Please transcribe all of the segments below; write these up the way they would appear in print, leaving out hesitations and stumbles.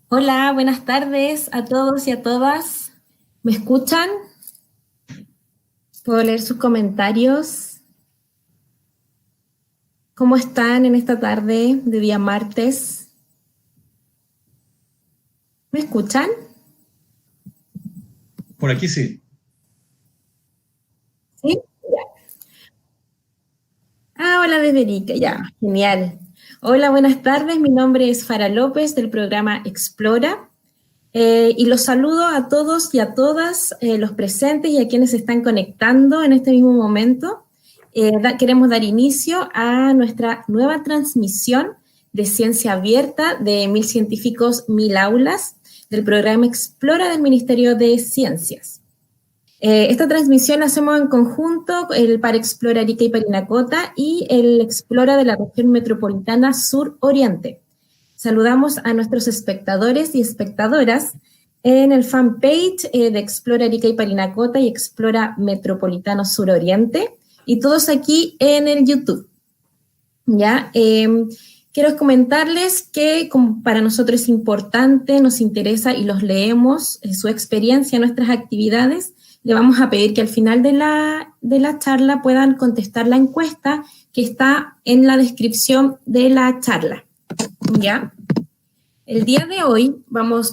Hola, buenas tardes a todos y a todas. ¿Me escuchan? ¿Puedo leer sus comentarios? ¿Cómo están en esta tarde de día martes? ¿Me escuchan? Por aquí sí. ¿Sí? Hola, desde Erika, ya, genial. Hola, buenas tardes. Mi nombre es Fara López del programa Explora. Y los saludo a todos y a todas los presentes y a quienes se están conectando en este mismo momento. Queremos dar inicio a nuestra nueva transmisión de Ciencia Abierta de 1000 Científicos, 1000 Aulas del programa Explora del Ministerio de Ciencias. Esta transmisión la hacemos en conjunto, el Par Explora Arica y Parinacota y el Explora de la región metropolitana Sur-Oriente. Saludamos a nuestros espectadores y espectadoras en el fanpage de Explora Arica y Parinacota y Explora Metropolitano Suroriente y todos aquí en el YouTube. ¿Ya? Quiero comentarles que como para nosotros es importante, nos interesa y los leemos, su experiencia, nuestras actividades. Le vamos a pedir que al final de la charla puedan contestar la encuesta que está en la descripción de la charla. ¿Ya? El día de hoy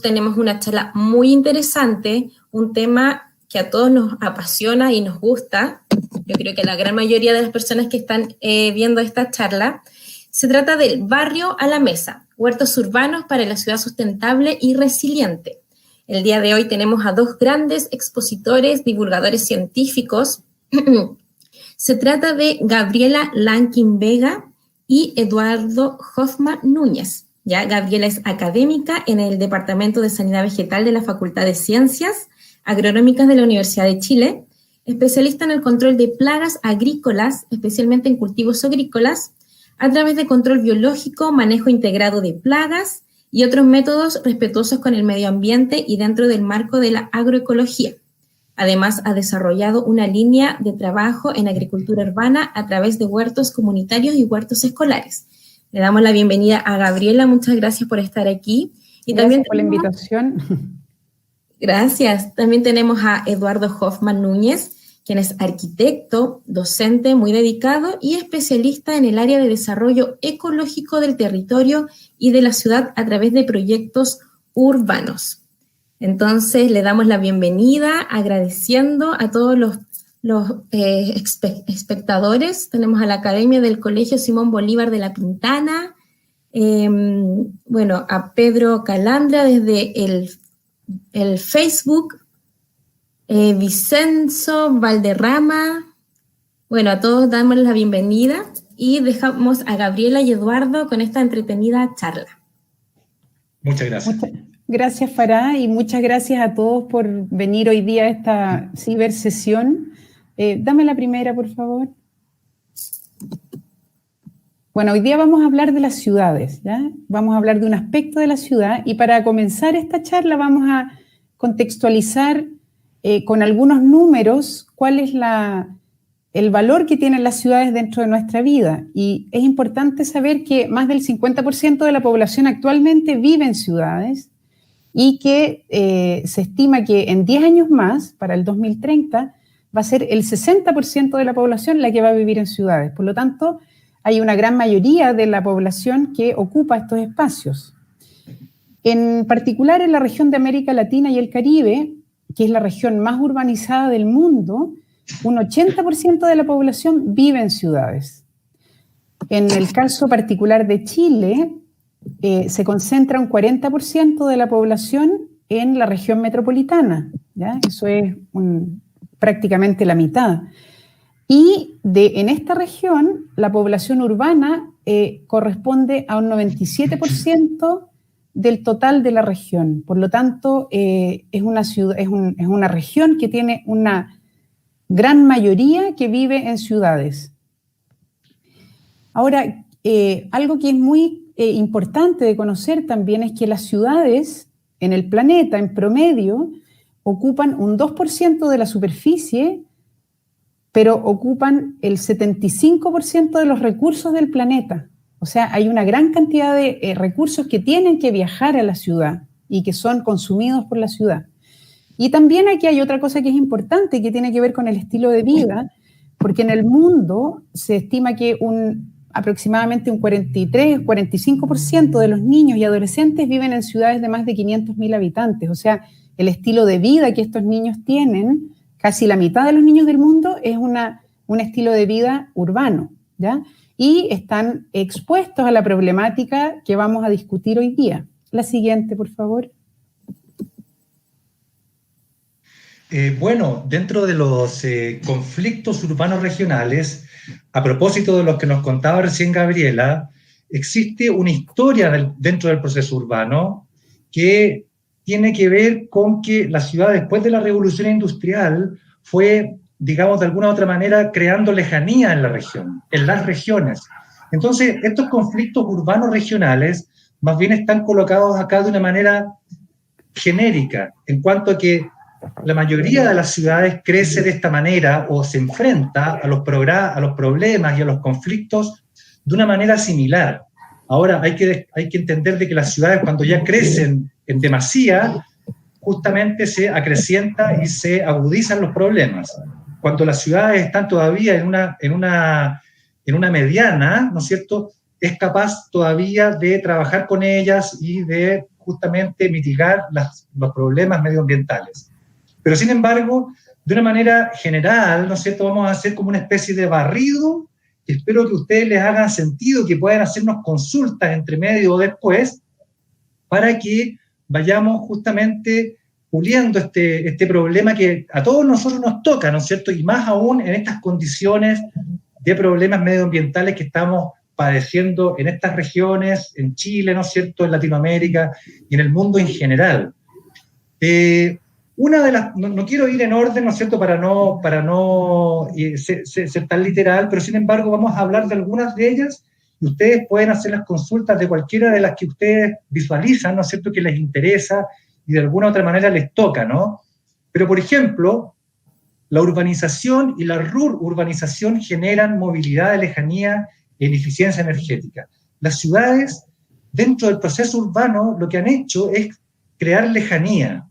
tenemos una charla muy interesante, un tema que a todos nos apasiona y nos gusta. Yo creo que la gran mayoría de las personas que están viendo esta charla, se trata del Barrio a la Mesa, huertos urbanos para la ciudad sustentable y resiliente. El día de hoy tenemos a dos grandes expositores, divulgadores científicos. Se trata de Gabriela Lankin Vega y Eduardo Hoffman Núñez. ¿Ya? Gabriela es académica en el Departamento de Sanidad Vegetal de la Facultad de Ciencias Agronómicas de la Universidad de Chile, especialista en el control de plagas agrícolas, especialmente en cultivos agrícolas, a través de control biológico, manejo integrado de plagas y otros métodos respetuosos con el medio ambiente y dentro del marco de la agroecología. Además, ha desarrollado una línea de trabajo en agricultura urbana a través de huertos comunitarios y huertos escolares. Le damos la bienvenida a Gabriela, muchas gracias por estar aquí. Y gracias también por la invitación. Gracias. También tenemos a Eduardo Hoffman Núñez, quien es arquitecto, docente muy dedicado y especialista en el área de desarrollo ecológico del territorio y de la ciudad a través de proyectos urbanos. Entonces, le damos la bienvenida agradeciendo a todos los espectadores. Tenemos a la Academia del Colegio Simón Bolívar de La Pintana, a Pedro Calandra desde el Facebook, Vicenzo Valderrama. A todos damos la bienvenida y dejamos a Gabriela y Eduardo con esta entretenida charla. Muchas gracias. Gracias, Farah, y muchas gracias a todos por venir hoy día a esta cibersesión. Dame la primera, por favor. Bueno, hoy día vamos a hablar de las ciudades, ¿ya? Vamos a hablar de un aspecto de la ciudad y para comenzar esta charla vamos a contextualizar con algunos números cuál es el valor que tienen las ciudades dentro de nuestra vida. Y es importante saber que más del 50% de la población actualmente vive en ciudades y que se estima que en 10 años más, para el 2030, va a ser el 60% de la población la que va a vivir en ciudades. Por lo tanto, hay una gran mayoría de la población que ocupa estos espacios. En particular en la región de América Latina y el Caribe, que es la región más urbanizada del mundo, un 80% de la población vive en ciudades. En el caso particular de Chile, se concentra un 40% de la población en la región metropolitana, ¿ya? Eso es prácticamente la mitad. Y en esta región, la población urbana corresponde a un 97% del total de la región. Por lo tanto, es una región que tiene una gran mayoría que vive en ciudades. Ahora, algo que es muy importante de conocer también es que las ciudades en el planeta, en promedio, ocupan un 2% de la superficie pero ocupan el 75% de los recursos del planeta. O sea, hay una gran cantidad de recursos que tienen que viajar a la ciudad y que son consumidos por la ciudad. Y también aquí hay otra cosa que es importante, que tiene que ver con el estilo de vida, porque en el mundo se estima que aproximadamente un 43-45% de los niños y adolescentes viven en ciudades de más de 500.000 habitantes. O sea, el estilo de vida que estos niños tienen, casi la mitad de los niños del mundo, es un estilo de vida urbano, ¿ya? Y están expuestos a la problemática que vamos a discutir hoy día. La siguiente, por favor. Bueno, dentro de los conflictos urbanos regionales, a propósito de lo que nos contaba recién Gabriela, existe una historia dentro del proceso urbano que tiene que ver con que la ciudad, después de la revolución industrial, fue, digamos, de alguna u otra manera, creando lejanía en la región, en las regiones. Entonces, estos conflictos urbanos regionales más bien están colocados acá de una manera genérica, en cuanto a que la mayoría de las ciudades crece de esta manera o se enfrenta a los problemas y a los conflictos de una manera similar. Ahora, hay que entender de que las ciudades, cuando ya crecen en demasía, justamente se acrecienta y se agudizan los problemas. Cuando las ciudades están todavía en una mediana, ¿no es cierto?, es capaz todavía de trabajar con ellas y de justamente mitigar los problemas medioambientales. Pero, sin embargo, de una manera general, ¿no es cierto?, vamos a hacer como una especie de barrido, que espero que a ustedes les hagan sentido, que puedan hacernos consultas entre medio o después, para que vayamos justamente puliendo este problema que a todos nosotros nos toca, ¿no es cierto?, y más aún en estas condiciones de problemas medioambientales que estamos padeciendo en estas regiones, en Chile, ¿no es cierto?, en Latinoamérica y en el mundo en general. Una de las, no quiero ir en orden, ¿no es cierto?, para no ser tan literal, pero sin embargo vamos a hablar de algunas de ellas y ustedes pueden hacer las consultas de cualquiera de las que ustedes visualizan, ¿no es cierto?, que les interesa y de alguna u otra manera les toca, ¿no? Pero, por ejemplo, la urbanización y la rurbanización generan movilidad de lejanía e ineficiencia energética. Las ciudades, dentro del proceso urbano, lo que han hecho es crear lejanía.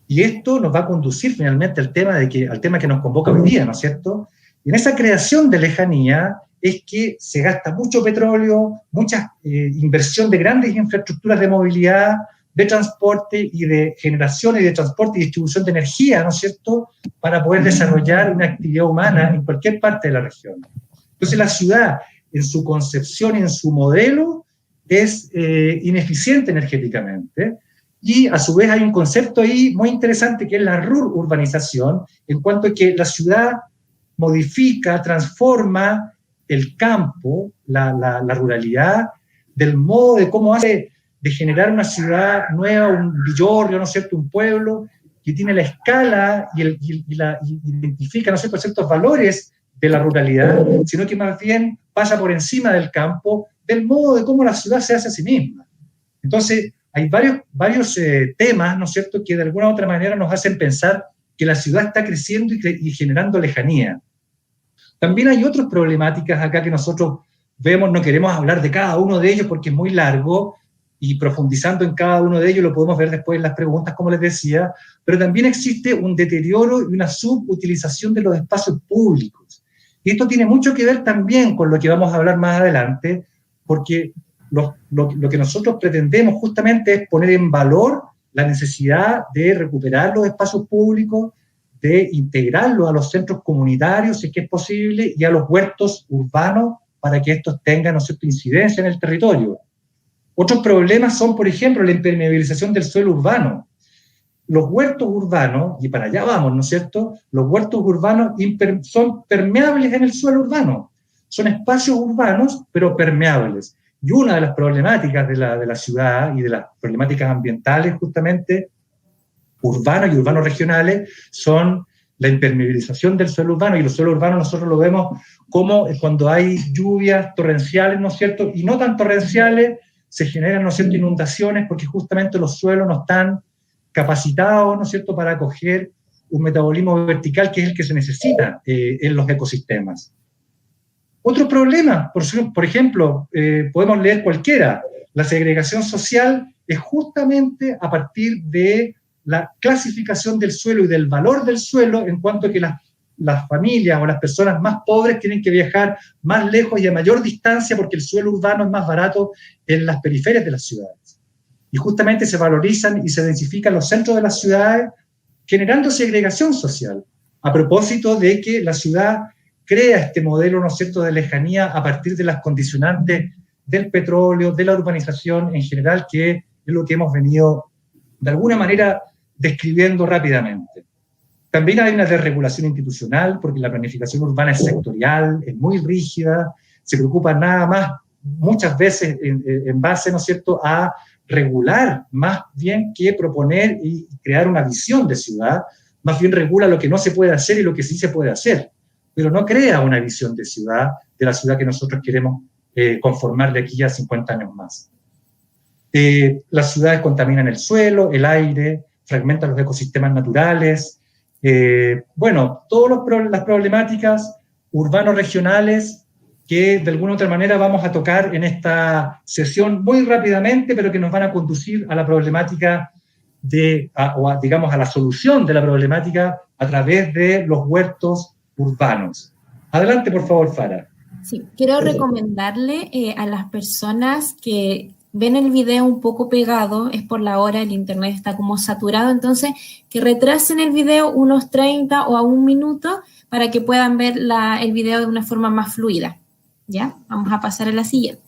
Y esto nos va a conducir finalmente al tema que nos convoca hoy día, ¿no es cierto? Y en esa creación de lejanía es que se gasta mucho petróleo, mucha inversión de grandes infraestructuras de movilidad, de transporte y de generación y de transporte y distribución de energía, ¿no es cierto?, para poder desarrollar una actividad humana en cualquier parte de la región. Entonces la ciudad, en su concepción y en su modelo, es ineficiente energéticamente. Y a su vez hay un concepto ahí muy interesante que es la urbanización, en cuanto a que la ciudad modifica, transforma el campo, la ruralidad, del modo de cómo hace de generar una ciudad nueva, un villorrio, ¿no es cierto?, un pueblo que tiene la escala y identifica, ¿no es cierto?, ciertos valores de la ruralidad, sino que más bien pasa por encima del campo, del modo de cómo la ciudad se hace a sí misma. Entonces, hay varios temas, ¿no es cierto?, que de alguna u otra manera nos hacen pensar que la ciudad está creciendo y generando lejanía. También hay otras problemáticas acá que nosotros vemos, no queremos hablar de cada uno de ellos porque es muy largo, y profundizando en cada uno de ellos lo podemos ver después en las preguntas, como les decía, pero también existe un deterioro y una subutilización de los espacios públicos. Y esto tiene mucho que ver también con lo que vamos a hablar más adelante, porque lo que nosotros pretendemos justamente es poner en valor la necesidad de recuperar los espacios públicos, de integrarlos a los centros comunitarios, si es que es posible, y a los huertos urbanos para que estos tengan, ¿no es cierto?, incidencia en el territorio. Otros problemas son, por ejemplo, la impermeabilización del suelo urbano. Los huertos urbanos, y para allá vamos, ¿no es cierto?, los huertos urbanos son permeables en el suelo urbano. Son espacios urbanos, pero permeables. Y una de las problemáticas de la ciudad y de las problemáticas ambientales, justamente, urbanos y urbanos regionales, son la impermeabilización del suelo urbano. Y los suelos urbanos nosotros lo vemos como cuando hay lluvias torrenciales, ¿no es cierto?, y no tan torrenciales, se generan, ¿no es cierto?, inundaciones porque justamente los suelos no están capacitados, ¿no es cierto?, para acoger un metabolismo vertical que es el que se necesita en los ecosistemas. Otro problema, por ejemplo, podemos leer cualquiera, la segregación social es justamente a partir de la clasificación del suelo y del valor del suelo en cuanto a que las familias o las personas más pobres tienen que viajar más lejos y a mayor distancia porque el suelo urbano es más barato en las periferias de las ciudades. Y justamente se valorizan y se densifican los centros de las ciudades, generando segregación social, a propósito de que la ciudad crea este modelo, ¿no es cierto?, de lejanía a partir de las condicionantes del petróleo, de la urbanización en general, que es lo que hemos venido, de alguna manera, describiendo rápidamente. También hay una desregulación institucional, porque la planificación urbana es sectorial, es muy rígida, se preocupa nada más, muchas veces en base, ¿no es cierto?, a regular más bien que proponer y crear una visión de ciudad, más bien regula lo que no se puede hacer y lo que sí se puede hacer, pero no crea una visión de ciudad, de la ciudad que nosotros queremos conformar de aquí a 50 años más. Las ciudades contaminan el suelo, el aire, fragmentan los ecosistemas naturales. Bueno, todas las problemáticas urbanos-regionales que de alguna u otra manera vamos a tocar en esta sesión muy rápidamente, pero que nos van a conducir a la problemática digamos, a la solución de la problemática a través de los huertos urbanos. Adelante, por favor, Fara. Sí, quiero recomendarle a las personas que ven el video un poco pegado, es por la hora, el internet está como saturado, entonces que retrasen el video unos 30 o a 1 minuto para que puedan ver el video de una forma más fluida. ¿Ya? Vamos a pasar a la siguiente.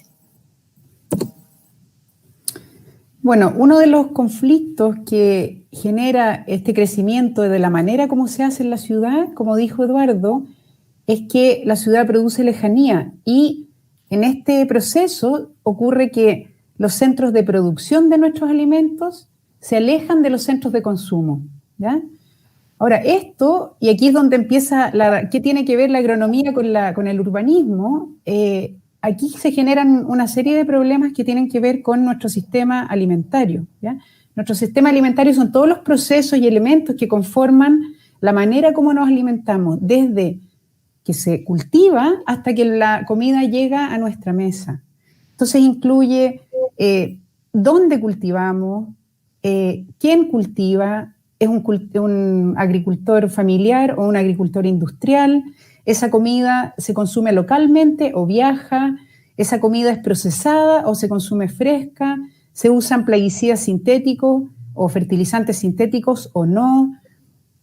Bueno, uno de los conflictos que genera este crecimiento de la manera como se hace en la ciudad, como dijo Eduardo, es que la ciudad produce lejanía y en este proceso ocurre que los centros de producción de nuestros alimentos se alejan de los centros de consumo, ¿ya? Ahora, esto, y aquí es donde empieza, ¿qué tiene que ver la agronomía con el urbanismo? Aquí se generan una serie de problemas que tienen que ver con nuestro sistema alimentario, ¿ya? Nuestro sistema alimentario son todos los procesos y elementos que conforman la manera como nos alimentamos, desde que se cultiva hasta que la comida llega a nuestra mesa. Entonces incluye dónde cultivamos, quién cultiva, es un agricultor familiar o un agricultor industrial, esa comida se consume localmente o viaja, esa comida es procesada o se consume fresca, se usan plaguicidas sintéticos o fertilizantes sintéticos o no.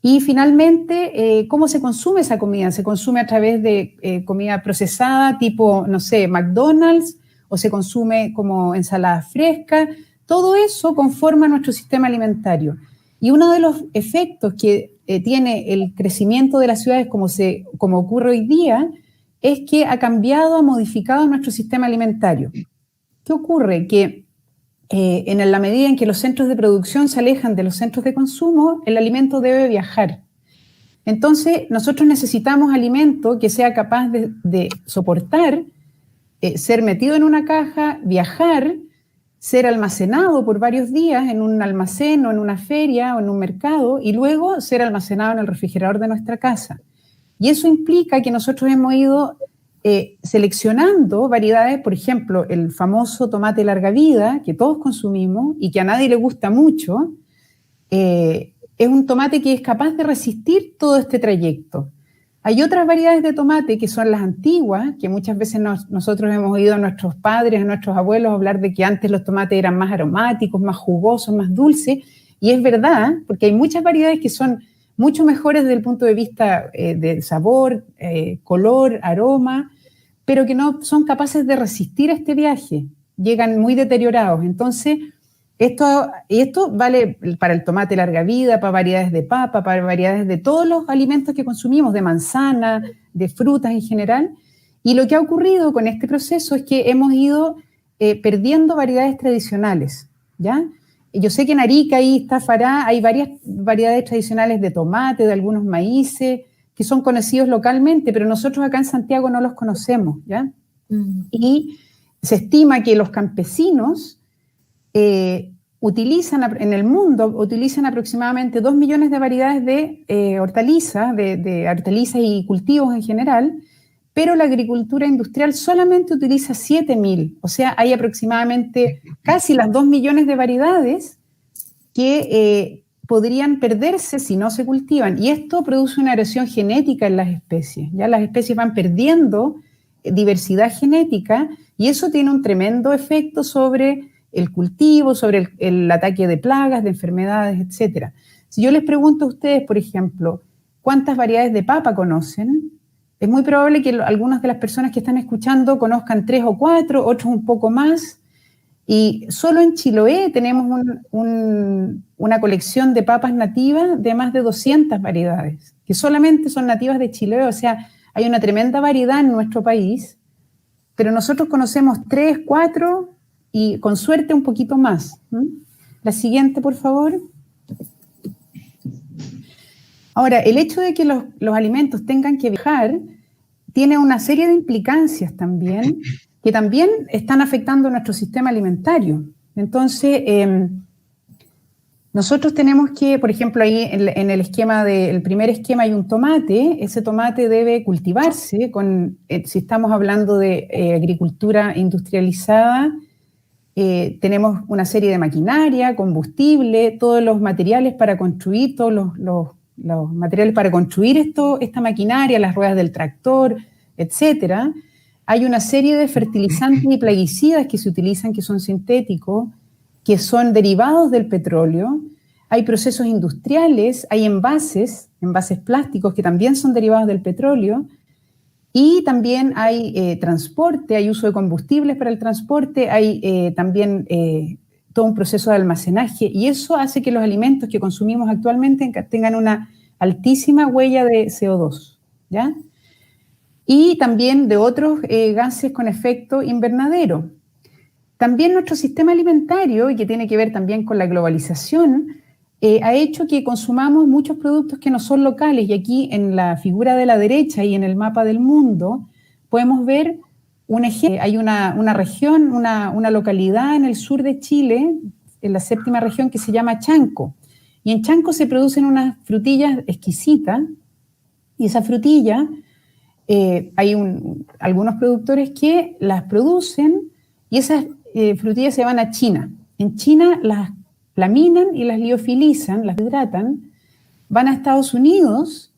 Y finalmente, ¿cómo se consume esa comida? ¿Se consume a través de comida procesada tipo, no sé, McDonald's? ¿O se consume como ensalada fresca? Todo eso conforma nuestro sistema alimentario. Y uno de los efectos que tiene el crecimiento de las ciudades como ocurre hoy día es que ha cambiado, ha modificado nuestro sistema alimentario. ¿Qué ocurre? Que en la medida en que los centros de producción se alejan de los centros de consumo, el alimento debe viajar. Entonces, nosotros necesitamos alimento que sea capaz de soportar, ser metido en una caja, viajar, ser almacenado por varios días en un almacén o en una feria o en un mercado y luego ser almacenado en el refrigerador de nuestra casa. Y eso implica que nosotros hemos ido seleccionando variedades, por ejemplo, el famoso tomate larga vida que todos consumimos y que a nadie le gusta mucho, es un tomate que es capaz de resistir todo este trayecto. Hay otras variedades de tomate que son las antiguas, que muchas veces nosotros hemos oído a nuestros padres, a nuestros abuelos hablar de que antes los tomates eran más aromáticos, más jugosos, más dulces, y es verdad, porque hay muchas variedades que son mucho mejores desde el punto de vista de sabor, color, aroma, pero que no son capaces de resistir este viaje, llegan muy deteriorados. Entonces, esto vale para el tomate larga vida, para variedades de papa, para variedades de todos los alimentos que consumimos, de manzana, de frutas en general. Y lo que ha ocurrido con este proceso es que hemos ido perdiendo variedades tradicionales, ¿ya? Yo sé que en Arica, ahí está Fará, hay varias variedades tradicionales de tomate, de algunos maíces, que son conocidos localmente, pero nosotros acá en Santiago no los conocemos, ¿ya? Y se estima que los campesinos en el mundo, utilizan aproximadamente 2 millones de variedades de hortalizas, de hortalizas y cultivos en general, pero la agricultura industrial solamente utiliza 7.000, o sea, hay aproximadamente casi las 2 millones de variedades que podrían perderse si no se cultivan, y esto produce una erosión genética en las especies, ya las especies van perdiendo diversidad genética, y eso tiene un tremendo efecto sobre el cultivo, sobre el ataque de plagas, de enfermedades, etc. Si yo les pregunto a ustedes, por ejemplo, ¿cuántas variedades de papa conocen? Es muy probable que algunas de las personas que están escuchando conozcan 3 o 4, otros un poco más. Y solo en Chiloé tenemos una colección de papas nativas de más de 200 variedades, que solamente son nativas de Chiloé. O sea, hay una tremenda variedad en nuestro país, pero nosotros conocemos 3, 4 y con suerte un poquito más. La siguiente, por favor. Ahora, el hecho de que los alimentos tengan que viajar tiene una serie de implicancias también, que también están afectando nuestro sistema alimentario. Entonces, nosotros tenemos que, por ejemplo, ahí en el primer esquema hay un tomate, ese tomate debe cultivarse, si estamos hablando de agricultura industrializada, tenemos una serie de maquinaria, combustible, todos los materiales para construir, todos los materiales para construir esta maquinaria, las ruedas del tractor, etcétera. Hay una serie de fertilizantes y plaguicidas que se utilizan, que son sintéticos, que son derivados del petróleo. Hay procesos industriales, hay envases plásticos que también son derivados del petróleo. Y también hay transporte, hay uso de combustibles para el transporte, hay también todo un proceso de almacenaje, y eso hace que los alimentos que consumimos actualmente tengan una altísima huella de CO2, ¿ya? Y también de otros gases con efecto invernadero. También nuestro sistema alimentario, y que tiene que ver también con la globalización, ha hecho que consumamos muchos productos que no son locales, y aquí en la figura de la derecha y en el mapa del mundo podemos ver un ejemplo. Hay una región, una localidad en el sur de Chile, en la 7ª región, que se llama Chanco, y en Chanco se producen unas frutillas exquisitas, y esa frutilla, hay algunos productores que las producen, y esas frutillas se van a China. En China las laminan y las liofilizan, las hidratan, van a Estados Unidos,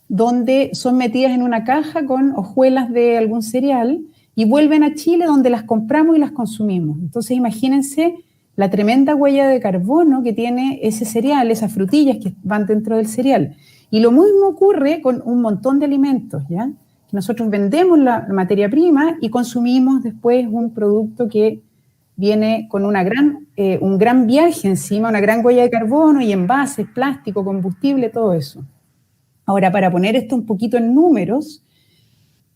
donde son metidas en una caja con hojuelas de algún cereal, y vuelven a Chile, donde las compramos y las consumimos. Entonces imagínense la tremenda huella de carbono que tiene ese cereal, esas frutillas que van dentro del cereal. Y lo mismo ocurre con un montón de alimentos, ¿ya? Nosotros vendemos la materia prima y consumimos después un producto que viene con un gran viaje encima, una gran huella de carbono y envases, plástico, combustible, todo eso. Ahora, para poner esto un poquito en números,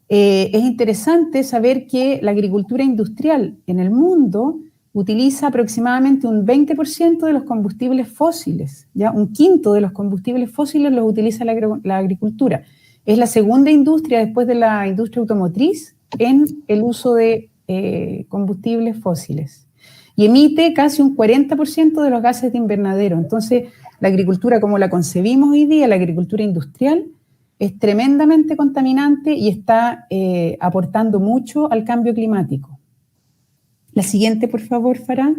es interesante saber que la agricultura industrial en el mundo utiliza aproximadamente un 20% de los combustibles fósiles, ¿ya? Un quinto de los combustibles fósiles los utiliza la agricultura. Es la segunda industria después de la industria automotriz en el uso de combustibles fósiles, y emite casi un 40% de los gases de invernadero. Entonces, la agricultura como la concebimos hoy día, la agricultura industrial, es tremendamente contaminante y está aportando mucho al cambio climático. La siguiente, por favor, Farah.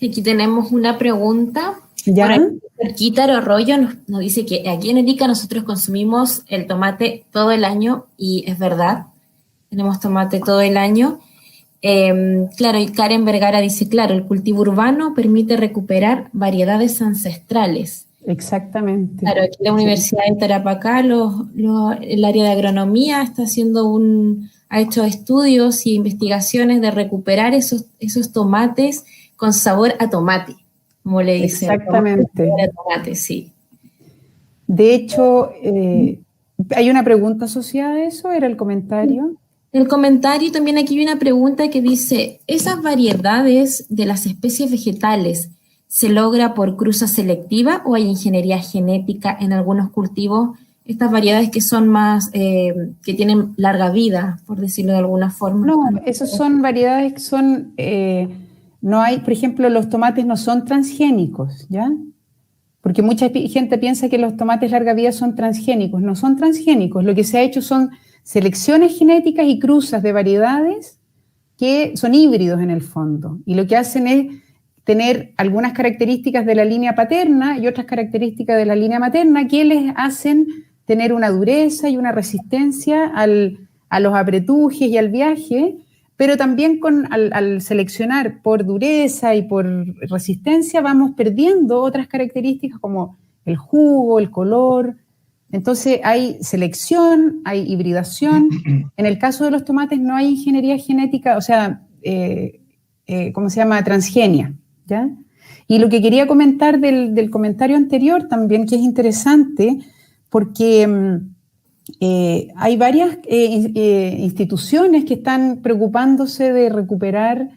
Aquí tenemos una pregunta. ¿Ya? Quítaro Arroyo nos dice que aquí en Arica nosotros consumimos el tomate todo el año, y es verdad, tenemos tomate todo el año. Claro, y Karen Vergara dice, claro, el cultivo urbano permite recuperar variedades ancestrales. Exactamente. Claro, aquí la Universidad de Tarapacá, el área de agronomía está ha hecho estudios y investigaciones de recuperar esos tomates con sabor a tomate, como le dicen. Exactamente. Sabor a tomate, sí. De hecho, ¿hay una pregunta asociada a eso? ¿Era el comentario? El comentario, también aquí hay una pregunta que dice, ¿esas variedades de las especies vegetales se logra por cruza selectiva o hay ingeniería genética en algunos cultivos? Estas variedades que son más, que tienen larga vida, por decirlo de alguna forma. No, esas son variedades que son No hay, por ejemplo, los tomates no son transgénicos, ¿ya? Porque mucha gente piensa que los tomates larga vida son transgénicos. No son transgénicos. Lo que se ha hecho son selecciones genéticas y cruzas de variedades que son híbridos en el fondo. Y lo que hacen es tener algunas características de la línea paterna y otras características de la línea materna que les hacen tener una dureza y una resistencia a los apretujes y al viaje, pero también al seleccionar por dureza y por resistencia vamos perdiendo otras características como el jugo, el color. Entonces hay selección, hay hibridación. En el caso de los tomates no hay ingeniería genética, o sea, ¿cómo se llama? Transgenia, ¿ya? Y lo que quería comentar del comentario anterior también, que es interesante, porque hay varias instituciones que están preocupándose de recuperar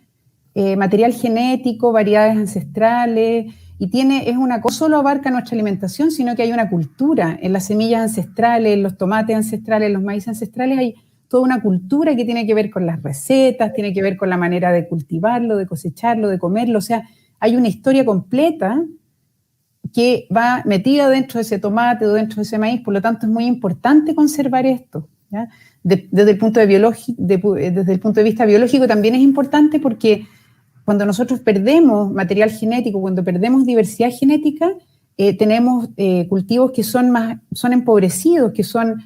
material genético, variedades ancestrales, y es una cosa, no solo abarca nuestra alimentación, sino que hay una cultura en las semillas ancestrales, en los tomates ancestrales, en los maíz ancestrales, hay toda una cultura que tiene que ver con las recetas, tiene que ver con la manera de cultivarlo, de cosecharlo, de comerlo, o sea, hay una historia completa que va metida dentro de ese tomate o dentro de ese maíz, por lo tanto es muy importante conservar esto, ¿ya? Desde el punto de vista biológico también es importante porque cuando nosotros perdemos material genético, cuando perdemos diversidad genética, tenemos cultivos que son empobrecidos, que son,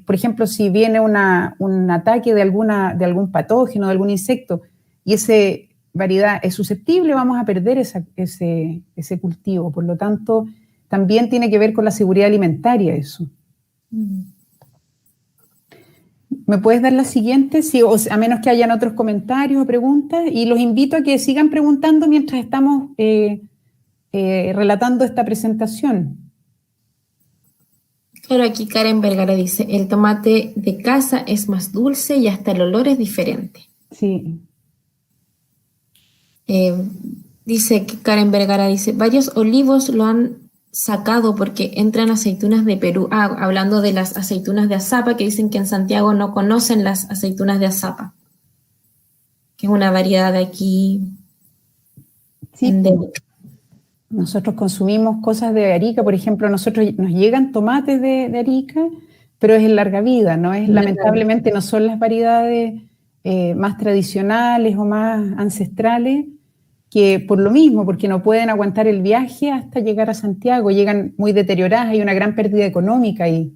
por ejemplo, si viene un ataque de algún patógeno, de algún insecto, y ese variedad es susceptible, vamos a perder ese cultivo. Por lo tanto, también tiene que ver con la seguridad alimentaria eso. ¿Me puedes dar la siguiente? Sí, a menos que hayan otros comentarios o preguntas. Y los invito a que sigan preguntando mientras estamos relatando esta presentación. Claro, aquí Karen Vergara dice, el tomate de casa es más dulce y hasta el olor es diferente. Sí. Dice que Karen Vergara dice, varios olivos lo han sacado porque entran aceitunas de Perú. Hablando de las aceitunas de azapa, que dicen que en Santiago no conocen las aceitunas de azapa, que es una variedad de aquí. Sí. Nosotros consumimos cosas de Arica, por ejemplo, nos llegan tomates de Arica, pero es en larga vida, lamentablemente no son las variedades más tradicionales o más ancestrales, que por lo mismo, porque no pueden aguantar el viaje hasta llegar a Santiago, llegan muy deterioradas, hay una gran pérdida económica ahí.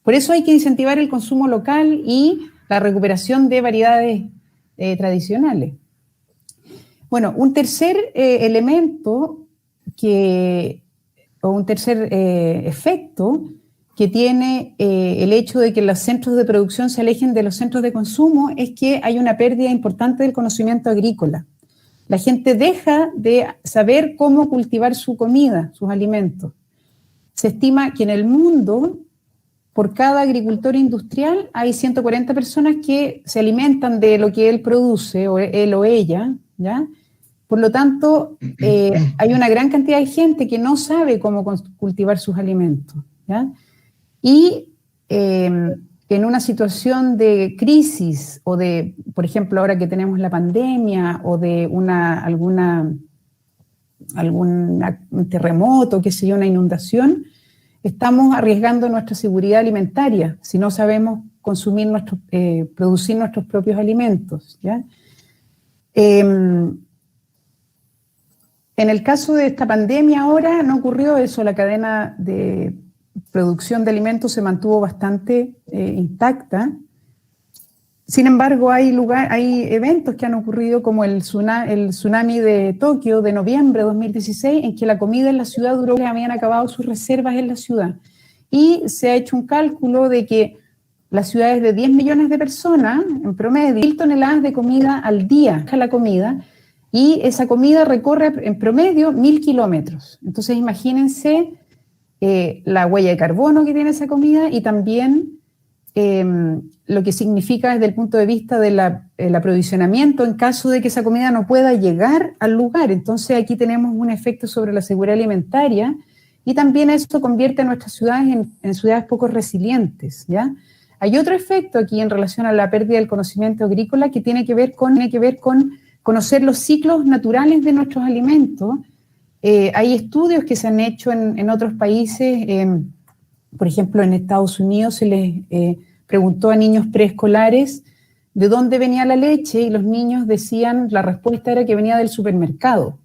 Por eso hay que incentivar el consumo local y la recuperación de variedades tradicionales. Bueno, un tercer elemento o un tercer efecto que tiene el hecho de que los centros de producción se alejen de los centros de consumo es que hay una pérdida importante del conocimiento agrícola. La gente deja de saber cómo cultivar su comida, sus alimentos. Se estima que en el mundo, por cada agricultor industrial, hay 140 personas que se alimentan de lo que él produce, o él o ella, ¿ya? Por lo tanto, hay una gran cantidad de gente que no sabe cómo cultivar sus alimentos, ¿ya? Y en una situación de crisis o de, por ejemplo, ahora que tenemos la pandemia o de un terremoto, qué sé yo, una inundación, estamos arriesgando nuestra seguridad alimentaria si no sabemos producir nuestros propios alimentos, ¿ya? En el caso de esta pandemia ahora no ocurrió eso, la cadena de producción de alimentos se mantuvo bastante intacta. Sin embargo, hay eventos que han ocurrido como el tsunami de Tokio de noviembre de 2016, en que la comida en la ciudad duró, habían acabado sus reservas en la ciudad. Y se ha hecho un cálculo de que las ciudades de 10 millones de personas, en promedio, 1.000 toneladas de comida al día, la comida, y esa comida recorre en promedio 1.000 kilómetros. Entonces, imagínense la huella de carbono que tiene esa comida y también lo que significa desde el punto de vista del aprovisionamiento en caso de que esa comida no pueda llegar al lugar. Entonces, aquí tenemos un efecto sobre la seguridad alimentaria y también esto convierte a nuestras ciudades en ciudades poco resilientes, ¿ya? Hay otro efecto aquí en relación a la pérdida del conocimiento agrícola que tiene que ver con conocer los ciclos naturales de nuestros alimentos. Hay estudios que se han hecho en otros países, por ejemplo, en Estados Unidos se les preguntó a niños preescolares de dónde venía la leche y los niños decían, la respuesta era que venía del supermercado,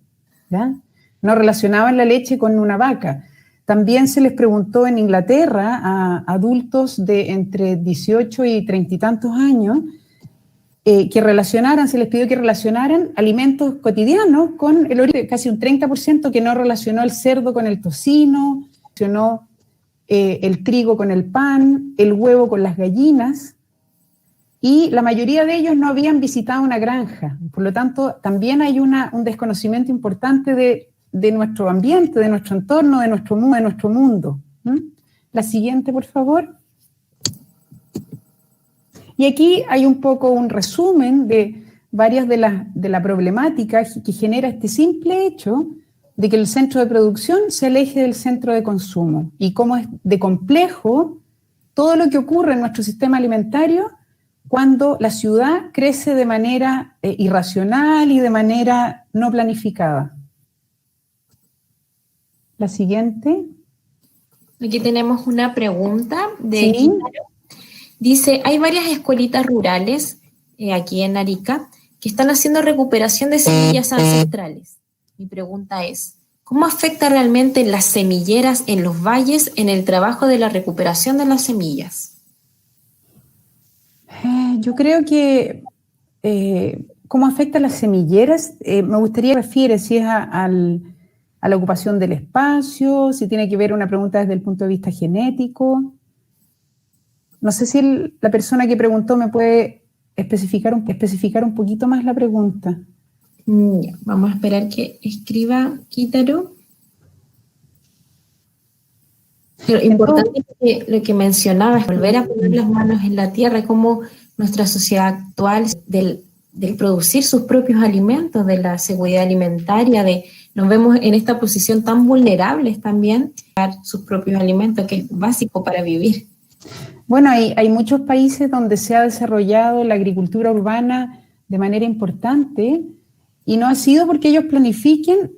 ¿ya? No relacionaban la leche con una vaca. También se les preguntó en Inglaterra a adultos de entre 18 y 30 y tantos años que relacionaran, se les pidió que relacionaran alimentos cotidianos con el origen, casi un 30% que no relacionó el cerdo con el tocino, relacionó el trigo con el pan, el huevo con las gallinas, y la mayoría de ellos no habían visitado una granja. Por lo tanto, también hay un desconocimiento importante de nuestro ambiente, de nuestro entorno, de nuestro mundo. La siguiente, por favor. Y aquí hay un poco un resumen de varias de la problemática que genera este simple hecho de que el centro de producción se aleje del centro de consumo y cómo es de complejo todo lo que ocurre en nuestro sistema alimentario cuando la ciudad crece de manera irracional y de manera no planificada. La siguiente. Aquí tenemos una pregunta de Sí. Quintero. Dice, hay varias escuelitas rurales aquí en Arica que están haciendo recuperación de semillas ancestrales. Mi pregunta es, ¿cómo afecta realmente las semilleras en los valles en el trabajo de la recuperación de las semillas? Yo creo que cómo afecta a las semilleras, me gustaría que refiere si es a la ocupación del espacio, si tiene que ver una pregunta desde el punto de vista genético. No sé si la persona que preguntó me puede especificar un poquito más la pregunta. Ya, vamos a esperar que escriba Quítaro. Lo importante es que lo que mencionaba es volver a poner las manos en la tierra, como nuestra sociedad actual del producir sus propios alimentos, de la seguridad alimentaria, nos vemos en esta posición tan vulnerables también, dar sus propios alimentos, que es básico para vivir. Bueno, hay muchos países donde se ha desarrollado la agricultura urbana de manera importante y no ha sido porque ellos planifiquen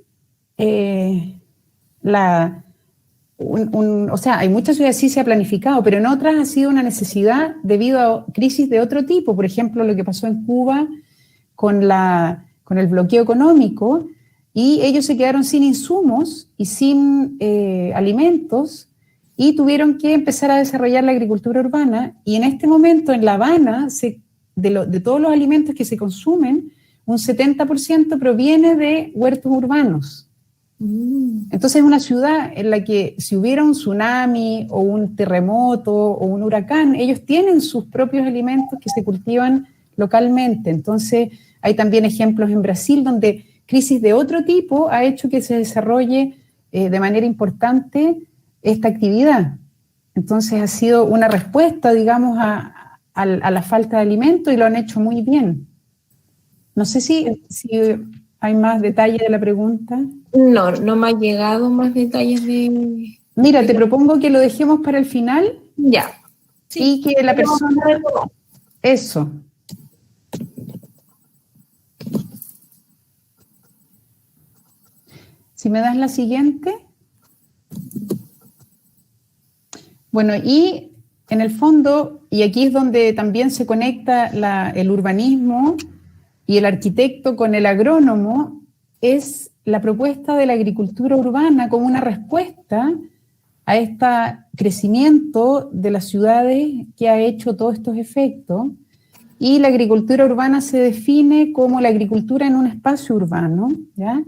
o sea, hay muchas ciudades sí se ha planificado, pero en otras ha sido una necesidad debido a crisis de otro tipo. Por ejemplo, lo que pasó en Cuba con el bloqueo económico, y ellos se quedaron sin insumos y sin alimentos y tuvieron que empezar a desarrollar la agricultura urbana. Y en este momento en La Habana, de todos los alimentos que se consumen, un 70% proviene de huertos urbanos. Entonces es una ciudad en la que si hubiera un tsunami o un terremoto o un huracán, ellos tienen sus propios alimentos que se cultivan localmente. Entonces hay también ejemplos en Brasil donde crisis de otro tipo ha hecho que se desarrolle de manera importante esta actividad. Entonces ha sido una respuesta, digamos, a la falta de alimentos y lo han hecho muy bien. No sé si hay más detalle de la pregunta. No me ha llegado más detalles de... Mira, te propongo que lo dejemos para el final. Ya. Sí, y que la persona... Eso. Si me das la siguiente. Bueno, y en el fondo, y aquí es donde también se conecta el urbanismo y el arquitecto con el agrónomo, es la propuesta de la agricultura urbana como una respuesta a este crecimiento de las ciudades que ha hecho todos estos efectos. Y la agricultura urbana se define como la agricultura en un espacio urbano, ¿ya?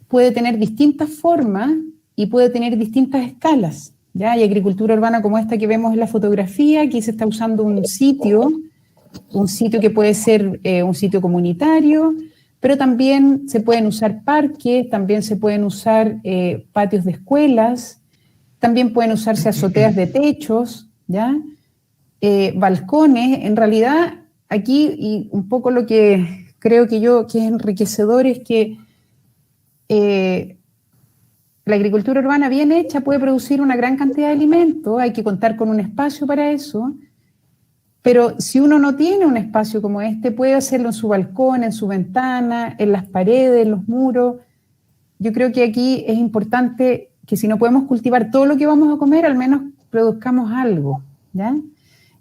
Puede tener distintas formas y puede tener distintas escalas, ¿ya? Hay agricultura urbana como esta que vemos en la fotografía. Aquí se está usando un sitio que puede ser un sitio comunitario, pero también se pueden usar parques, también se pueden usar patios de escuelas, también pueden usarse azoteas de techos, ¿ya? Balcones. En realidad, aquí, y un poco lo que creo que es enriquecedor, es que la agricultura urbana bien hecha puede producir una gran cantidad de alimentos, hay que contar con un espacio para eso, Pero si uno no tiene un espacio como este, puede hacerlo en su balcón, en su ventana, en las paredes, en los muros. Yo creo que aquí es importante que si no podemos cultivar todo lo que vamos a comer, al menos produzcamos algo, ¿ya?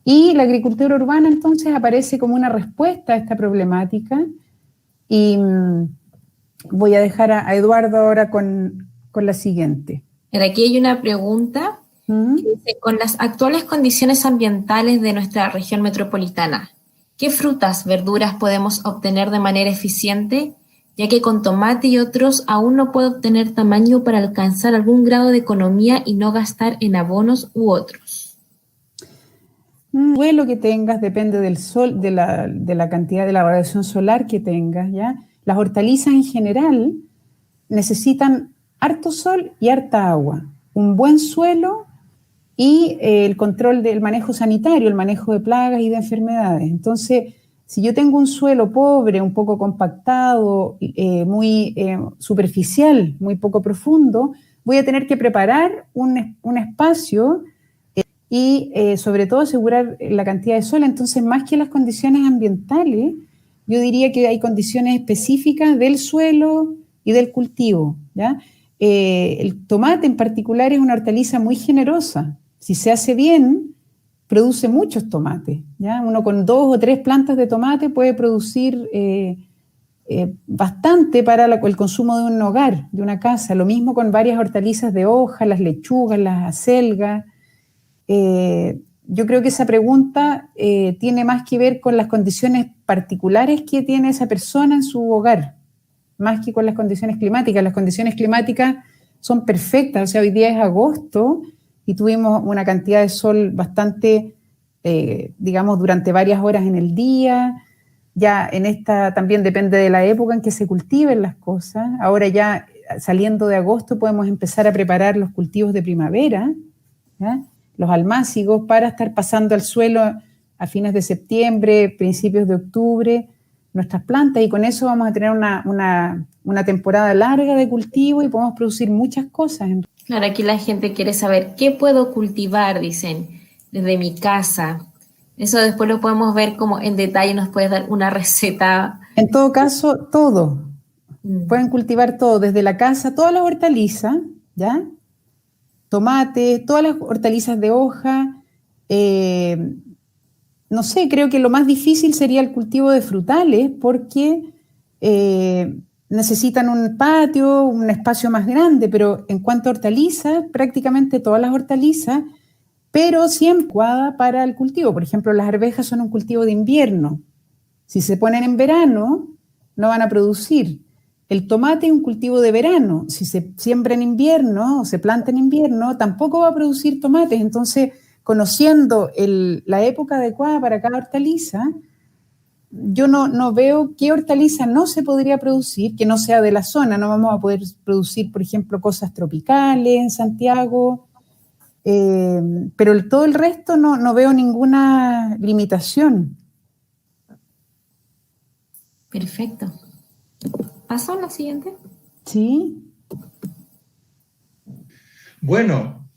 Y la agricultura urbana entonces aparece como una respuesta a esta problemática. Y voy a dejar a Eduardo ahora con la siguiente. Aquí hay una pregunta. Dice, con las actuales condiciones ambientales de nuestra región metropolitana, ¿qué frutas, verduras podemos obtener de manera eficiente? Ya que con tomate y otros aún no puedo obtener tamaño para alcanzar algún grado de economía y no gastar en abonos u otros. El suelo que tengas depende del sol, de la cantidad de la radiación solar que tengas, ¿ya? Las hortalizas en general necesitan harto sol y harta agua, un buen suelo y el control del manejo sanitario, el manejo de plagas y de enfermedades. Entonces, si yo tengo un suelo pobre, un poco compactado, muy superficial, muy poco profundo, voy a tener que preparar un espacio y sobre todo asegurar la cantidad de sol. Entonces, más que las condiciones ambientales, yo diría que hay condiciones específicas del suelo y del cultivo, ¿ya? El tomate en particular es una hortaliza muy generosa. Si se hace bien, produce muchos tomates, ¿ya? Uno con 2 o 3 plantas de tomate puede producir bastante para el consumo de un hogar, de una casa. Lo mismo con varias hortalizas de hoja, las lechugas, las acelgas. Yo creo que esa pregunta tiene más que ver con las condiciones particulares que tiene esa persona en su hogar, más que con las condiciones climáticas. Las condiciones climáticas son perfectas, o sea, hoy día es agosto y tuvimos una cantidad de sol bastante, digamos, durante varias horas en el día. Ya en esta también depende de la época en que se cultiven las cosas. Ahora ya saliendo de agosto podemos empezar a preparar los cultivos de primavera, ¿ya? Los almácigos, para estar pasando al suelo a fines de septiembre, principios de octubre, nuestras plantas, y con eso vamos a tener una temporada larga de cultivo y podemos producir muchas cosas. Claro, aquí la gente quiere saber qué puedo cultivar, dicen, desde mi casa. Eso después lo podemos ver como en detalle, nos puedes dar una receta. En todo caso, todo. Pueden cultivar todo, desde la casa, todas las hortalizas, ¿ya? Tomates, todas las hortalizas de hoja. No sé, creo que lo más difícil sería el cultivo de frutales porque necesitan un patio, un espacio más grande, pero en cuanto a hortalizas, prácticamente todas las hortalizas, pero siempre adecuada para el cultivo. Por ejemplo, las arvejas son un cultivo de invierno. Si se ponen en verano, no van a producir. El tomate es un cultivo de verano. Si se siembra en invierno o se planta en invierno, tampoco va a producir tomates. Entonces, conociendo la época adecuada para cada hortaliza, yo no veo qué hortaliza no se podría producir, que no sea de la zona. No vamos a poder producir, por ejemplo, cosas tropicales en Santiago, pero todo el resto no veo ninguna limitación. Perfecto. ¿Paso a la siguiente? Sí. Bueno,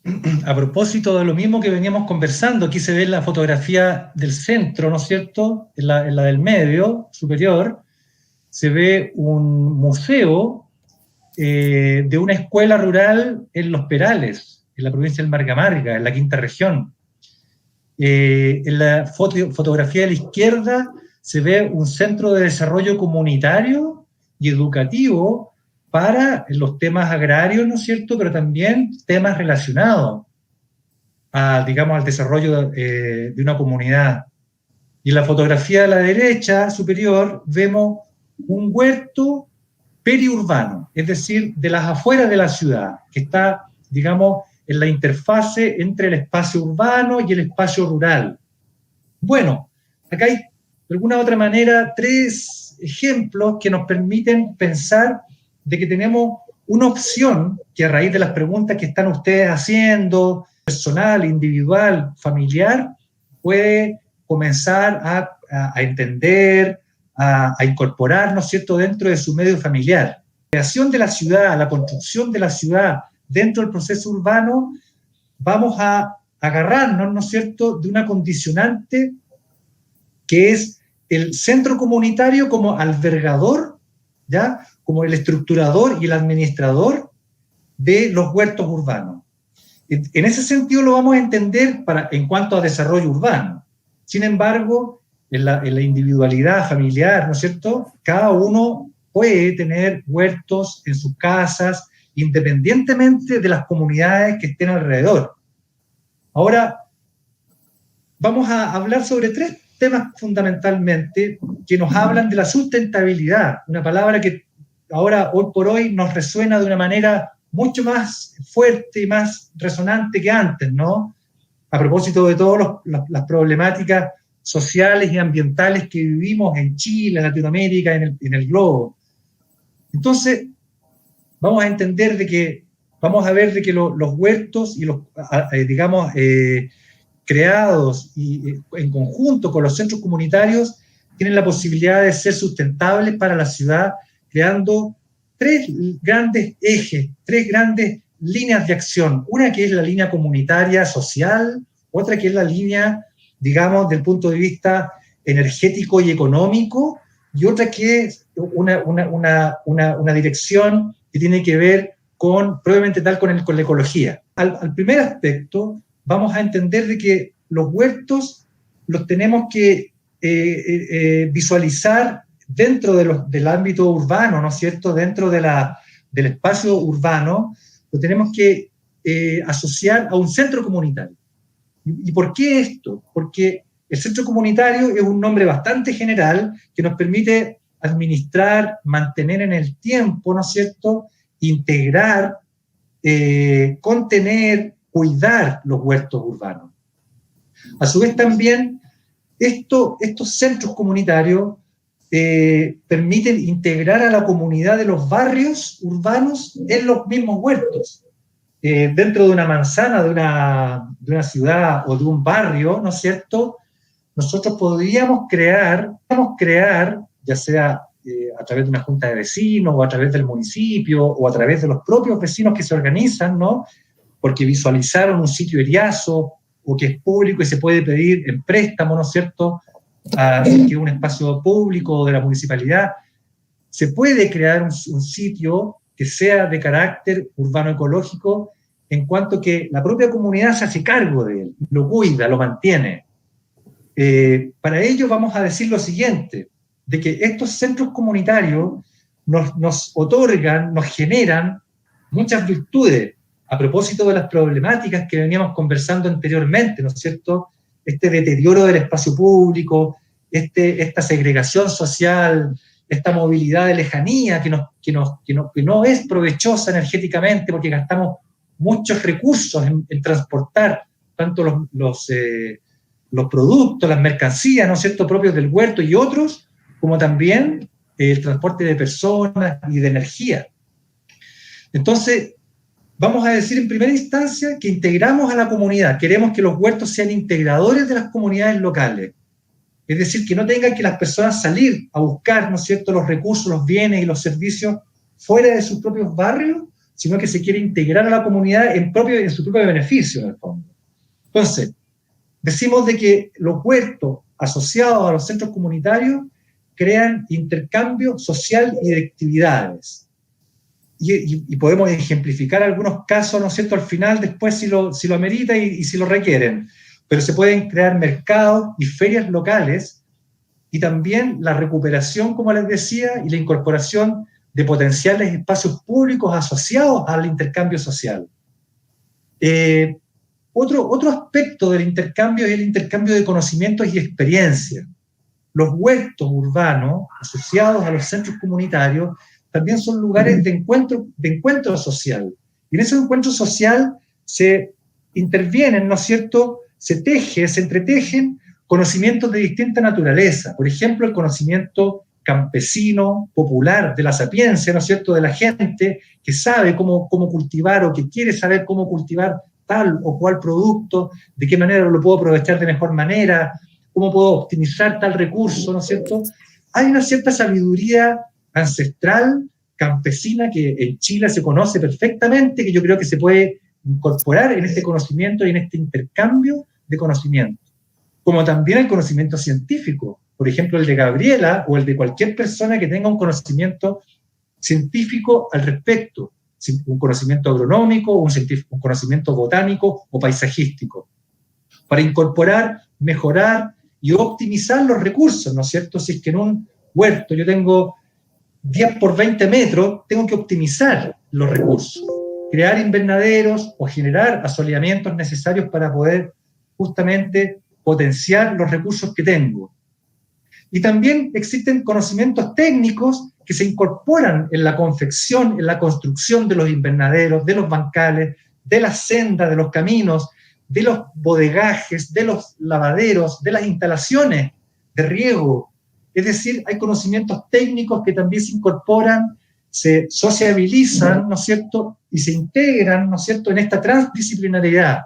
a propósito de lo mismo que veníamos conversando, aquí se ve la fotografía del centro, ¿no es cierto? En la del medio superior, se ve un museo de una escuela rural en Los Perales, en la provincia del Margamarga, en la quinta región. En la fotografía de la izquierda se ve un centro de desarrollo comunitario y educativo para los temas agrarios, ¿no es cierto?, pero también temas relacionados digamos, al desarrollo de una comunidad. Y en la fotografía de la derecha superior vemos un huerto periurbano, es decir, de las afueras de la ciudad, que está, digamos, en la interfase entre el espacio urbano y el espacio rural. Bueno, acá hay, de alguna u otra manera, 3 ejemplos que nos permiten pensar de que tenemos una opción que, a raíz de las preguntas que están ustedes haciendo, personal, individual, familiar, puede comenzar a entender, a incorporar, ¿no es cierto?, dentro de su medio familiar. La creación de la ciudad, la construcción de la ciudad dentro del proceso urbano, vamos a agarrarnos, ¿no es cierto?, de una condicionante que es el centro comunitario como albergador, ¿ya? Como el estructurador y el administrador de los huertos urbanos. En ese sentido lo vamos a entender en cuanto a desarrollo urbano. Sin embargo, en la individualidad familiar, ¿no es cierto?, cada uno puede tener huertos en sus casas, independientemente de las comunidades que estén alrededor. Ahora, vamos a hablar sobre 3 temas fundamentalmente que nos hablan de la sustentabilidad, una palabra que ahora, hoy por hoy, nos resuena de una manera mucho más fuerte y más resonante que antes, ¿no? A propósito de todas las problemáticas sociales y ambientales que vivimos en Chile, en Latinoamérica, en el globo. Entonces, vamos a entender vamos a ver de que los huertos y los, digamos, creados y en conjunto con los centros comunitarios tienen la posibilidad de ser sustentables para la ciudad, creando 3 grandes ejes, 3 grandes líneas de acción. Una que es la línea comunitaria social, otra que es la línea, digamos, del punto de vista energético y económico, y otra que es una dirección que tiene que ver probablemente con la ecología. Al primer aspecto, vamos a entender de que los huertos los tenemos que visualizar dentro del ámbito urbano, ¿no es cierto?, dentro del espacio urbano, lo tenemos que asociar a un centro comunitario. ¿Y por qué esto? Porque el centro comunitario es un nombre bastante general que nos permite administrar, mantener en el tiempo, ¿no es cierto?, integrar, contener, cuidar los huertos urbanos. A su vez también, estos centros comunitarios permiten integrar a la comunidad de los barrios urbanos en los mismos huertos. Dentro de una manzana, de una ciudad o de un barrio, ¿no es cierto?, nosotros podríamos crear, ya sea a través de una junta de vecinos, o a través del municipio, o a través de los propios vecinos que se organizan, ¿no?, porque visualizaron un sitio eriazo, o que es público y se puede pedir en préstamo, ¿no es cierto?, que es un espacio público de la municipalidad. Se puede crear un sitio que sea de carácter urbano-ecológico, en cuanto que la propia comunidad se hace cargo de él, lo cuida, lo mantiene. Para ello vamos a decir lo siguiente, de que estos centros comunitarios nos otorgan, nos generan muchas virtudes, a propósito de las problemáticas que veníamos conversando anteriormente, ¿no es cierto?, este deterioro del espacio público, esta segregación social, esta movilidad de lejanía que no es provechosa energéticamente porque gastamos muchos recursos en transportar tanto los productos, las mercancías, ¿no es cierto?, propios del huerto y otros, como también el transporte de personas y de energía. Entonces, vamos a decir en primera instancia que integramos a la comunidad, queremos que los huertos sean integradores de las comunidades locales, es decir, que no tengan que las personas salir a buscar, ¿no es cierto?, los recursos, los bienes y los servicios fuera de sus propios barrios, sino que se quiere integrar a la comunidad en su propio beneficio, en el fondo. Entonces, decimos de que los huertos asociados a los centros comunitarios crean intercambio social y de actividades. Y podemos ejemplificar algunos casos, ¿no es cierto?, al final, después si lo amerita y si lo requieren. Pero se pueden crear mercados y ferias locales, y también la recuperación, como les decía, y la incorporación de potenciales espacios públicos asociados al intercambio social. Otro aspecto del intercambio es el intercambio de conocimientos y experiencias. Los huertos urbanos asociados a los centros comunitarios también son lugares de encuentro social. Y en ese encuentro social se intervienen, ¿no es cierto?, se entretejen conocimientos de distinta naturaleza. Por ejemplo, el conocimiento campesino, popular, de la sapiencia, ¿no es cierto?, de la gente que sabe cómo cultivar o que quiere saber cómo cultivar tal o cual producto, de qué manera lo puedo aprovechar de mejor manera, cómo puedo optimizar tal recurso, ¿no es cierto? Hay una cierta sabiduría ancestral, campesina, que en Chile se conoce perfectamente, que yo creo que se puede incorporar en este conocimiento y en este intercambio de conocimiento, como también el conocimiento científico. por ejemplo el de Gabriela o el de cualquier persona que tenga un conocimiento científico al respecto, un conocimiento agronómico, un conocimiento botánico o paisajístico, para incorporar, mejorar y optimizar los recursos, ¿no es cierto? Si es que en un huerto yo tengo 10 por 20 metros, tengo que optimizar los recursos, crear invernaderos o generar asoleamientos necesarios para poder justamente potenciar los recursos que tengo. Y también existen conocimientos técnicos que se incorporan en la confección, en la construcción de los invernaderos, de los bancales, de las sendas, de los caminos, de los bodegajes, de los lavaderos, de las instalaciones de riego. Es decir, hay conocimientos técnicos que también se incorporan, se sociabilizan, ¿no es cierto?, y se integran, ¿no es cierto?, en esta transdisciplinariedad.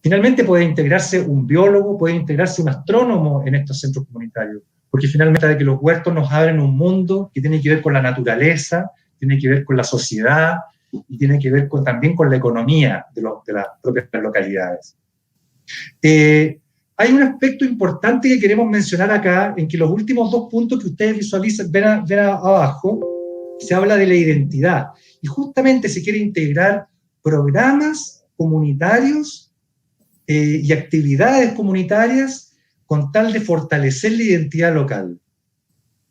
Finalmente puede integrarse un biólogo, puede integrarse un astrónomo en estos centros comunitarios, porque finalmente de que los huertos nos abren un mundo que tiene que ver con la naturaleza, tiene que ver con la sociedad y tiene que ver también con la economía de las propias localidades. Hay un aspecto importante que queremos mencionar acá, en que los últimos 2 puntos que ustedes visualizan, ven abajo, se habla de la identidad. Y justamente se quiere integrar programas comunitarios y actividades comunitarias con tal de fortalecer la identidad local.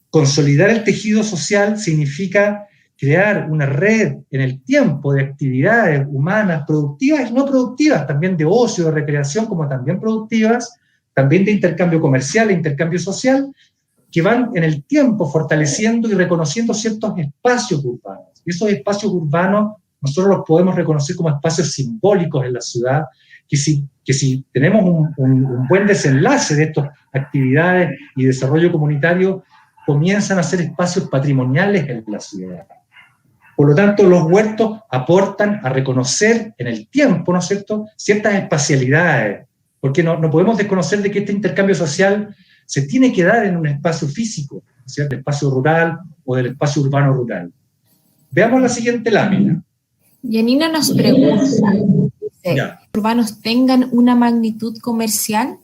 Consolidar el tejido social significa crear una red en el tiempo de actividades humanas productivas y no productivas, también de ocio, de recreación, como también productivas, también de intercambio comercial e intercambio social, que van en el tiempo fortaleciendo y reconociendo ciertos espacios urbanos. Y esos espacios urbanos nosotros los podemos reconocer como espacios simbólicos en la ciudad, que si tenemos un buen desenlace de estas actividades y desarrollo comunitario, comienzan a ser espacios patrimoniales en la ciudad. Por lo tanto, los huertos aportan a reconocer en el tiempo, ¿no es cierto?, ciertas espacialidades, porque no podemos desconocer de que este intercambio social se tiene que dar en un espacio físico, ¿cierto?, el espacio rural o del espacio urbano rural. Veamos la siguiente lámina. Yanina nos pregunta, dice, ¿los urbanos tengan una magnitud comercial?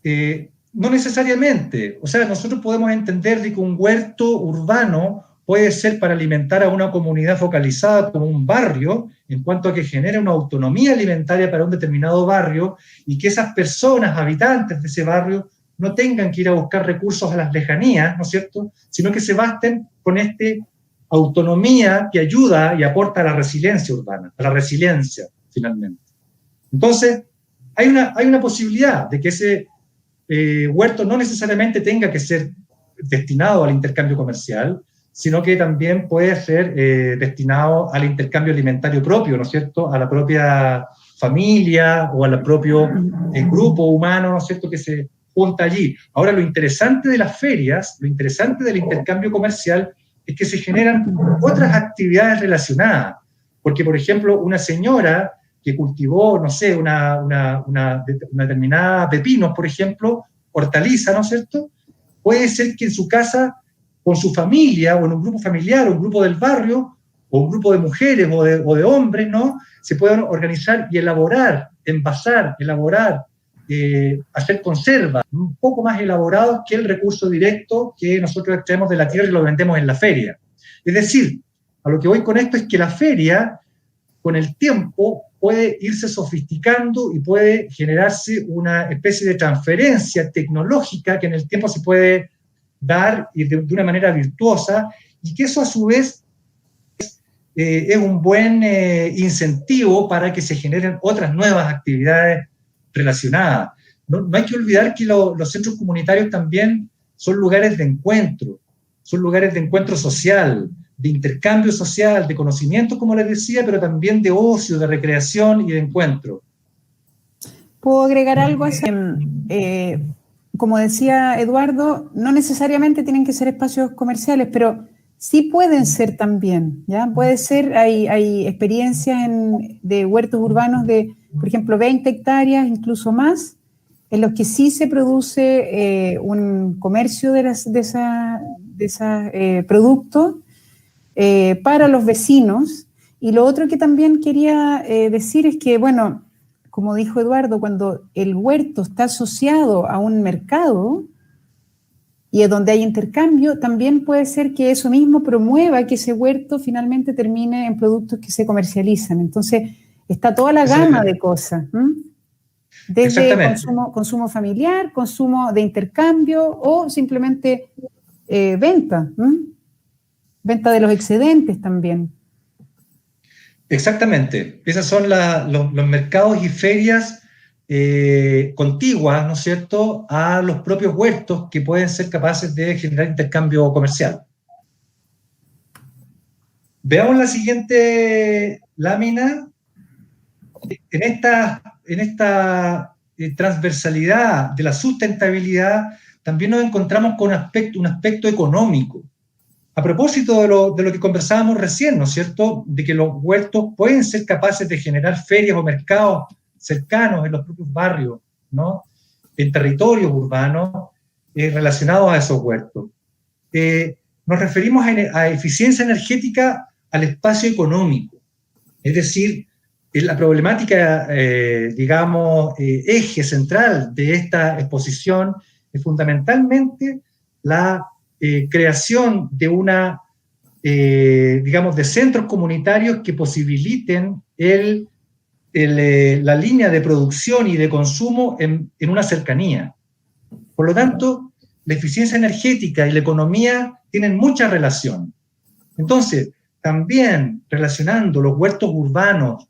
No necesariamente. O sea, nosotros podemos entender de que un huerto urbano puede ser para alimentar a una comunidad focalizada como un barrio, en cuanto a que genera una autonomía alimentaria para un determinado barrio y que esas personas, habitantes de ese barrio, no tengan que ir a buscar recursos a las lejanías, ¿no es cierto?, sino que se basten con esta autonomía que ayuda y aporta a la resiliencia urbana, a la resiliencia, finalmente. Entonces, hay una posibilidad de que ese huerto no necesariamente tenga que ser destinado al intercambio comercial, sino que también puede ser destinado al intercambio alimentario propio, ¿no es cierto?, a la propia familia o al propio grupo humano, ¿no es cierto?, que se junta allí. Ahora, lo interesante de las ferias, lo interesante del intercambio comercial es que se generan otras actividades relacionadas, porque, por ejemplo, una señora que cultivó, no sé, una determinada pepinos, por ejemplo, hortaliza, ¿no es cierto?, puede ser que en su casa, con su familia, o en un grupo familiar, o un grupo del barrio, o un grupo de mujeres o de hombres, ¿no?, se puedan organizar y elaborar, envasar, hacer conservas un poco más elaborados que el recurso directo que nosotros extraemos de la tierra y lo vendemos en la feria. Es decir, a lo que voy con esto es que la feria, con el tiempo, puede irse sofisticando y puede generarse una especie de transferencia tecnológica que en el tiempo se puede dar y de una manera virtuosa, y que eso a su vez es un buen incentivo para que se generen otras nuevas actividades relacionadas. No hay que olvidar que los centros comunitarios también son lugares de encuentro social, de intercambio social, de conocimiento, como les decía, pero también de ocio, de recreación y de encuentro. ¿Puedo agregar algo? Como decía Eduardo, no necesariamente tienen que ser espacios comerciales, pero sí pueden ser también, ¿ya? Puede ser, hay experiencias de huertos urbanos de, por ejemplo, 20 hectáreas, incluso más, en los que sí se produce un comercio de esos productos para los vecinos. Y lo otro que también quería decir es que, bueno, como dijo Eduardo, cuando el huerto está asociado a un mercado y es donde hay intercambio, también puede ser que eso mismo promueva que ese huerto finalmente termine en productos que se comercializan. Entonces, está toda la gama de cosas, desde consumo familiar, consumo de intercambio o simplemente venta, venta de los excedentes también. Exactamente. Esos son los mercados y ferias contiguas, ¿no es cierto?, a los propios huertos que pueden ser capaces de generar intercambio comercial. Veamos la siguiente lámina. En esta transversalidad de la sustentabilidad también nos encontramos con un aspecto económico. A propósito de lo que conversábamos recién, ¿no es cierto?, de que los huertos pueden ser capaces de generar ferias o mercados cercanos en los propios barrios, ¿no?, en territorios urbanos relacionados a esos huertos. Nos referimos a eficiencia energética al espacio económico, es decir, la problemática, digamos, eje central de esta exposición es fundamentalmente la creación de digamos, de centros comunitarios que posibiliten la línea de producción y de consumo en una cercanía. Por lo tanto, la eficiencia energética y la economía tienen mucha relación. Entonces, también relacionando los huertos urbanos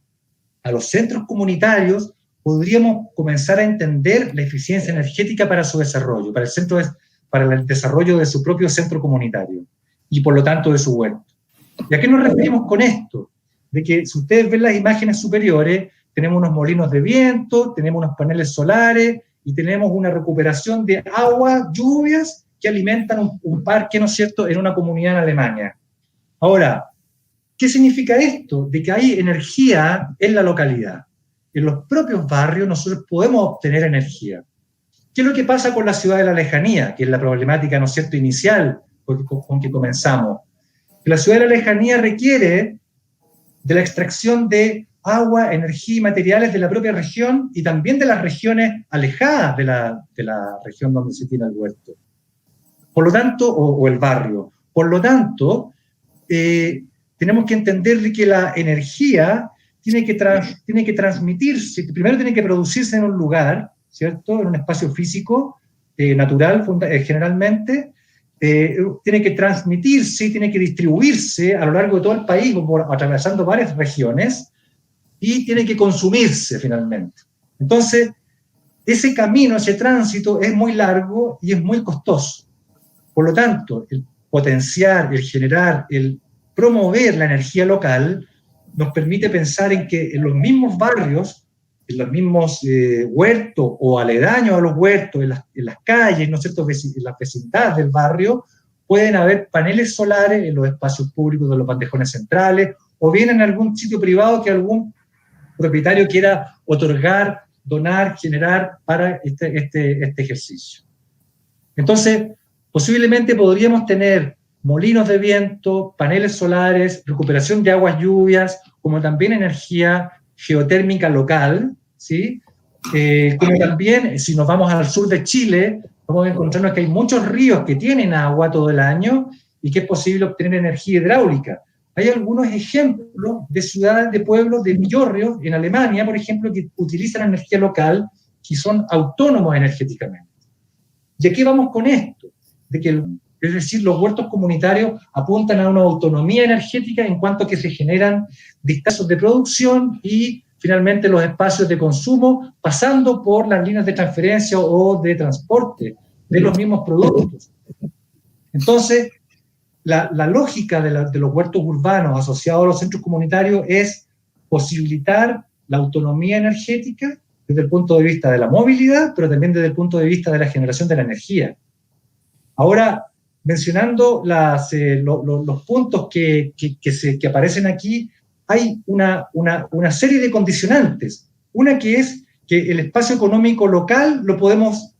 a los centros comunitarios, podríamos comenzar a entender la eficiencia energética para su desarrollo, para el desarrollo de su propio centro comunitario y por lo tanto de su huerto. ¿Y a qué nos referimos con esto? De que si ustedes ven las imágenes superiores, tenemos unos molinos de viento, tenemos unos paneles solares y tenemos una recuperación de agua, lluvias que alimentan un parque, ¿no es cierto?, en una comunidad en Alemania. Ahora, ¿qué significa esto? De que hay energía en la localidad. En los propios barrios nosotros podemos obtener energía. ¿Qué es lo que pasa con la ciudad de la lejanía? Que es la problemática, ¿no es cierto?, inicial con que comenzamos. La ciudad de la lejanía requiere de la extracción de agua, energía y materiales de la propia región y también de las regiones alejadas de la región donde se tiene el huerto. Por lo tanto, o el barrio. Por lo tanto, tenemos que entender que la energía tiene que transmitirse, primero tiene que producirse en un lugar, ¿cierto?, en un espacio físico, natural generalmente, tiene que transmitirse, tiene que distribuirse a lo largo de todo el país, atravesando varias regiones, y tiene que consumirse finalmente. Entonces, ese camino, ese tránsito es muy largo y es muy costoso. Por lo tanto, el potenciar, el generar, el promover la energía local nos permite pensar en que en los mismos barrios, en los mismos huertos o aledaños a los huertos, en las calles, ¿no es cierto?, en las vecindades del barrio, pueden haber paneles solares en los espacios públicos de los bandejones centrales, o bien en algún sitio privado que algún propietario quiera otorgar, donar, generar para este ejercicio. Entonces, posiblemente podríamos tener molinos de viento, paneles solares, recuperación de aguas lluvias, como también energía geotérmica local, ¿sí? Como también, si nos vamos al sur de Chile, vamos a encontrarnos que hay muchos ríos que tienen agua todo el año y que es posible obtener energía hidráulica. Hay algunos ejemplos de ciudades, de pueblos, de millorrios, en Alemania, por ejemplo, que utilizan energía local, que son autónomos energéticamente. ¿Y a qué vamos con esto? Es decir, los huertos comunitarios apuntan a una autonomía energética en cuanto a que se generan distancias de producción y finalmente los espacios de consumo, pasando por las líneas de transferencia o de transporte de los mismos productos. Entonces, la lógica de los huertos urbanos asociados a los centros comunitarios es posibilitar la autonomía energética desde el punto de vista de la movilidad, pero también desde el punto de vista de la generación de la energía. Ahora, mencionando los puntos que aparecen aquí, hay una serie de condicionantes. Una que es que el espacio económico local lo podemos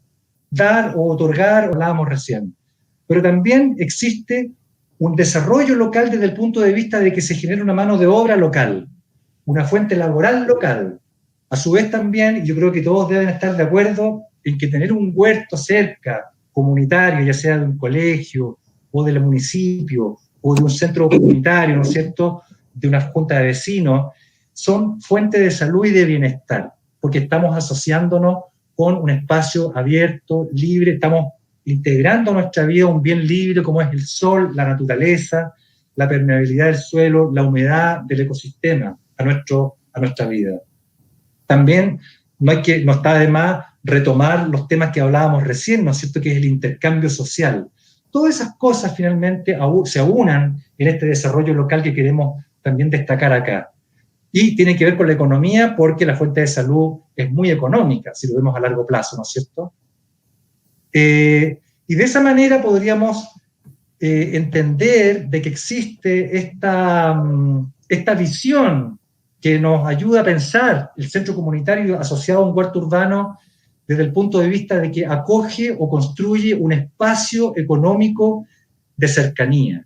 dar o otorgar, o hablábamos recién. Pero también existe un desarrollo local desde el punto de vista de que se genera una mano de obra local, una fuente laboral local. A su vez también, yo creo que todos deben estar de acuerdo en que tener un huerto cerca, comunitario, ya sea de un colegio o del municipio o de un centro comunitario, ¿no es cierto?, de una junta de vecinos, son fuente de salud y de bienestar, porque estamos asociándonos con un espacio abierto, libre, estamos integrando a nuestra vida un bien libre como es el sol, la naturaleza, la permeabilidad del suelo, la humedad del ecosistema a nuestra vida. También no está de más retomar los temas que hablábamos recién, ¿no es cierto?, que es el intercambio social. Todas esas cosas finalmente se aunan en este desarrollo local que queremos también destacar acá. Y tiene que ver con la economía porque la fuente de salud es muy económica, si lo vemos a largo plazo, ¿no es cierto? Y de esa manera podríamos entender de que existe esta visión que nos ayuda a pensar el centro comunitario asociado a un huerto urbano desde el punto de vista de que acoge o construye un espacio económico de cercanía.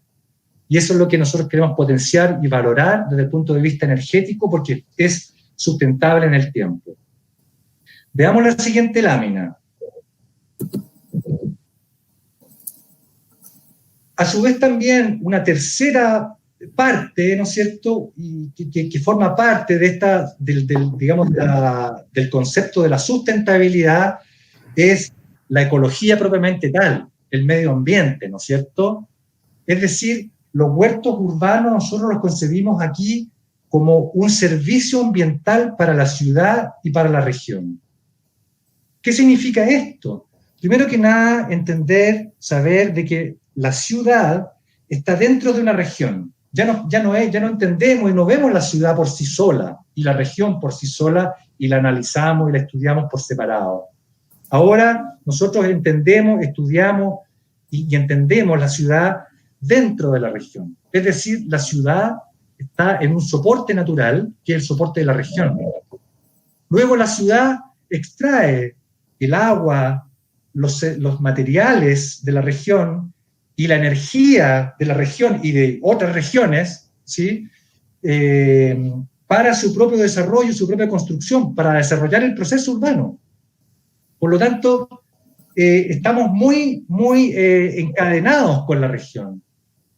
Y eso es lo que nosotros queremos potenciar y valorar desde el punto de vista energético porque es sustentable en el tiempo. Veamos la siguiente lámina. A su vez también una tercera parte, ¿no es cierto?, y que forma parte de del concepto de la sustentabilidad es la ecología propiamente tal, el medio ambiente, ¿no es cierto? Es decir, los huertos urbanos nosotros los concebimos aquí como un servicio ambiental para la ciudad y para la región. ¿Qué significa esto? Primero que nada, saber de que la ciudad está dentro de una región. Ya no entendemos y no vemos la ciudad por sí sola y la región por sí sola y la analizamos y la estudiamos por separado. Ahora nosotros entendemos, estudiamos y entendemos la ciudad dentro de la región. Es decir, la ciudad está en un soporte natural, que es el soporte de la región. Luego la ciudad extrae el agua, los materiales de la región y la energía de la región y de otras regiones, ¿sí?, para su propio desarrollo, su propia construcción, para desarrollar el proceso urbano. Por lo tanto, estamos muy encadenados con la región.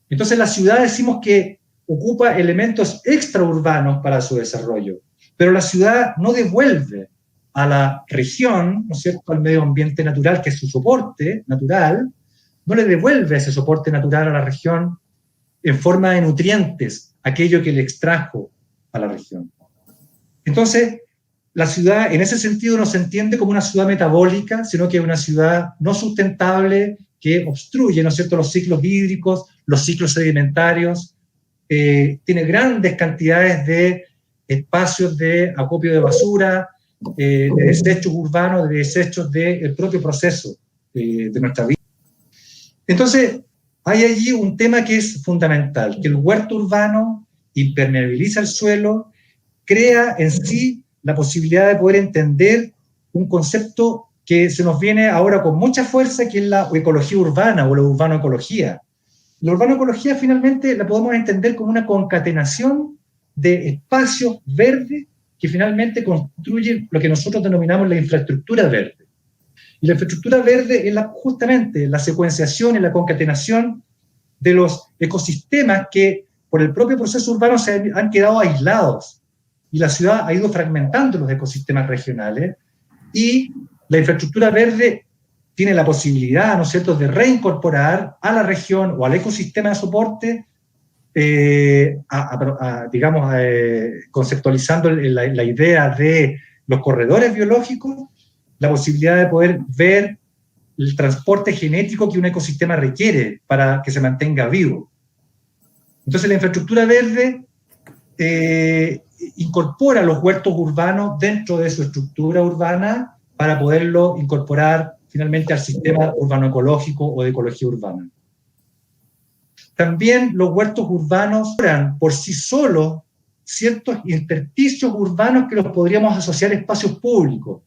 Entonces la ciudad decimos que ocupa elementos extraurbanos para su desarrollo, pero la ciudad no devuelve a la región, ¿no es cierto?, al medio ambiente natural, que es su soporte natural, no le devuelve ese soporte natural a la región en forma de nutrientes, aquello que le extrajo a la región. Entonces, la ciudad en ese sentido no se entiende como una ciudad metabólica, sino que es una ciudad no sustentable que obstruye, ¿no es cierto?, los ciclos hídricos, los ciclos sedimentarios, tiene grandes cantidades de espacios de acopio de basura, de desechos urbanos, de desechos del propio proceso de nuestra vida. Entonces, hay allí un tema que es fundamental, que el huerto urbano impermeabiliza el suelo, crea en sí la posibilidad de poder entender un concepto que se nos viene ahora con mucha fuerza, que es la ecología urbana o la urbanoecología. La urbanoecología finalmente la podemos entender como una concatenación de espacios verdes que finalmente construyen lo que nosotros denominamos la infraestructura verde. Y la infraestructura verde es justamente la secuenciación y la concatenación de los ecosistemas que por el propio proceso urbano se han quedado aislados. Y la ciudad ha ido fragmentando los ecosistemas regionales y la infraestructura verde tiene la posibilidad, ¿no es cierto?, de reincorporar a la región o al ecosistema de soporte, conceptualizando la idea de los corredores biológicos, la posibilidad de poder ver el transporte genético que un ecosistema requiere para que se mantenga vivo. Entonces la infraestructura verde incorpora los huertos urbanos dentro de su estructura urbana para poderlo incorporar finalmente al sistema urbano ecológico o de ecología urbana. También los huertos urbanos crean por sí solos ciertos intersticios urbanos que los podríamos asociar a espacios públicos.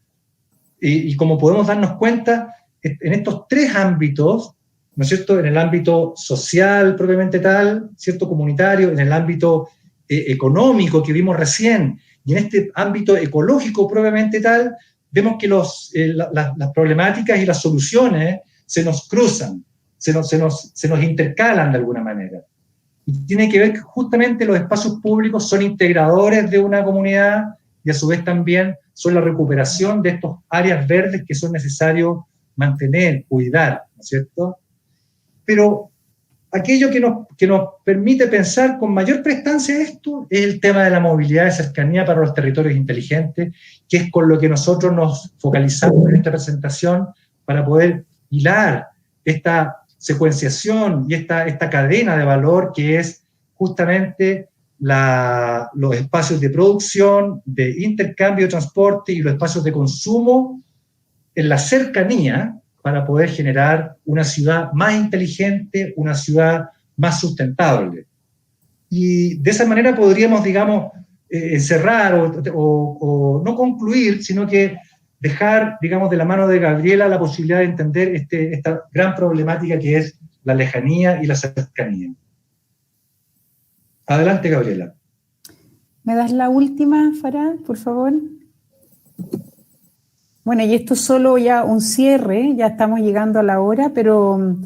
Y como podemos darnos cuenta, en estos tres ámbitos, ¿no es cierto?, en el ámbito social propiamente tal, ¿cierto?, comunitario, en el ámbito económico que vimos recién, Y en este ámbito ecológico propiamente tal, vemos que las problemáticas y las soluciones se nos cruzan, se nos intercalan de alguna manera. Y tiene que ver que justamente los espacios públicos son integradores de una comunidad y a su vez también son la recuperación de estos áreas verdes que son necesarios mantener, cuidar, ¿no es cierto? Pero aquello que nos permite pensar con mayor prestancia esto es el tema de la movilidad de cercanía para los territorios inteligentes, que es con lo que nosotros nos focalizamos en esta presentación para poder hilar esta secuenciación y esta cadena de valor que es justamente los espacios de producción, de intercambio, de transporte y los espacios de consumo en la cercanía para poder generar una ciudad más inteligente, una ciudad más sustentable. Y de esa manera podríamos, digamos, encerrar o no concluir, sino que dejar, digamos, de la mano de Gabriela la posibilidad de entender esta gran problemática que es la lejanía y la cercanía. Adelante, Gabriela. ¿Me das la última, Farah, por favor? Bueno, y esto es solo ya un cierre, ya estamos llegando a la hora, pero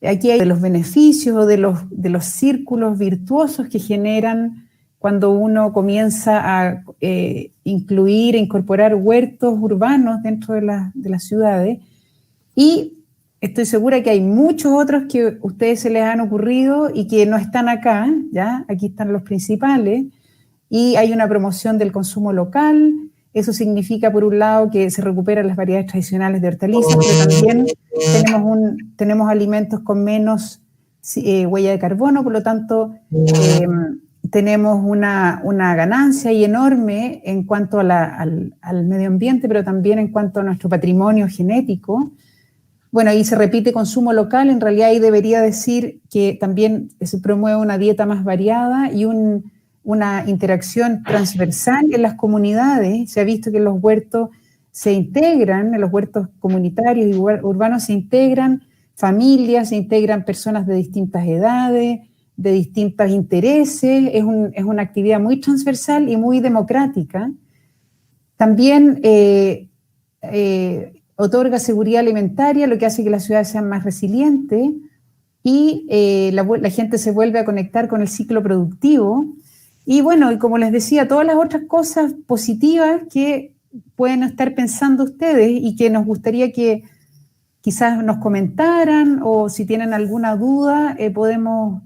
aquí hay de los beneficios o de los círculos virtuosos que generan cuando uno comienza a incluir e incorporar huertos urbanos dentro de las ciudades. Y estoy segura que hay muchos otros que a ustedes se les han ocurrido y que no están acá, ¿ya? Aquí están los principales. Y hay una promoción del consumo local. Eso significa, por un lado, que se recuperan las variedades tradicionales de hortalizas, pero también tenemos alimentos con menos huella de carbono, por lo tanto, tenemos una ganancia y enorme en cuanto al medio ambiente, pero también en cuanto a nuestro patrimonio genético. Bueno, ahí se repite consumo local, en realidad ahí debería decir que también se promueve una dieta más variada y una interacción transversal en las comunidades. Se ha visto que en los huertos se integran, en los huertos comunitarios y urbanos se integran familias, se integran personas de distintas edades, de distintos intereses, es una actividad muy transversal y muy democrática. También otorga seguridad alimentaria, lo que hace que las ciudades sean más resilientes y la gente se vuelve a conectar con el ciclo productivo. Y bueno, y como les decía, todas las otras cosas positivas que pueden estar pensando ustedes y que nos gustaría que quizás nos comentaran o si tienen alguna duda, podemos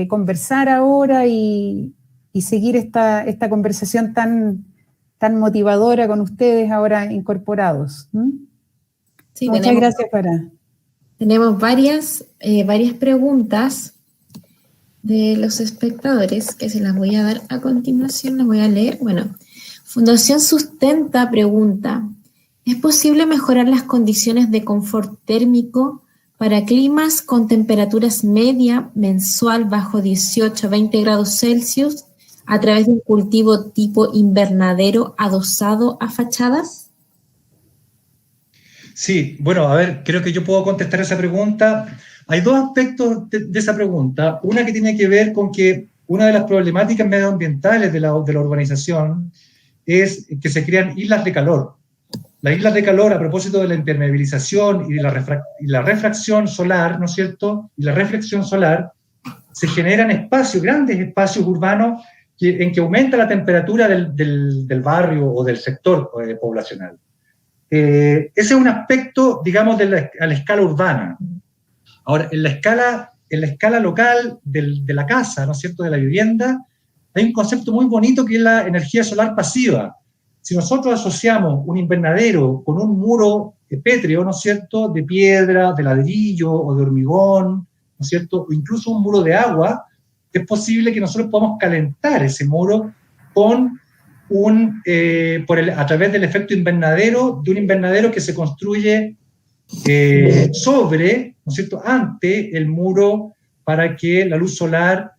conversar ahora y seguir esta conversación tan motivadora con ustedes ahora incorporados. Sí, muchas gracias, Farah. Tenemos varias preguntas de los espectadores que se las voy a dar a continuación, las voy a leer. Bueno, Fundación Sustenta pregunta: ¿es posible mejorar las condiciones de confort térmico para climas con temperaturas media mensual bajo 18 a 20 grados Celsius a través de un cultivo tipo invernadero adosado a fachadas? Sí, bueno, a ver, creo que yo puedo contestar esa pregunta. Hay dos aspectos de esa pregunta. Una que tiene que ver con que una de las problemáticas medioambientales de la urbanización es que se crean islas de calor. Las islas de calor, a propósito de la impermeabilización y de la refracción solar, ¿no es cierto? Y la reflexión solar, se generan espacios, grandes espacios urbanos en que aumenta la temperatura del barrio o del sector poblacional. Ese es un aspecto, digamos, a la escala urbana. Ahora, en la escala local de la casa, ¿no es cierto?, de la vivienda, hay un concepto muy bonito que es la energía solar pasiva. Si nosotros asociamos un invernadero con un muro pétreo, ¿no es cierto?, de piedra, de ladrillo o de hormigón, ¿no es cierto?, o incluso un muro de agua, es posible que nosotros podamos calentar ese muro con a través del efecto invernadero, de un invernadero que se construye sobre, ¿no es cierto?, ante el muro para que la luz solar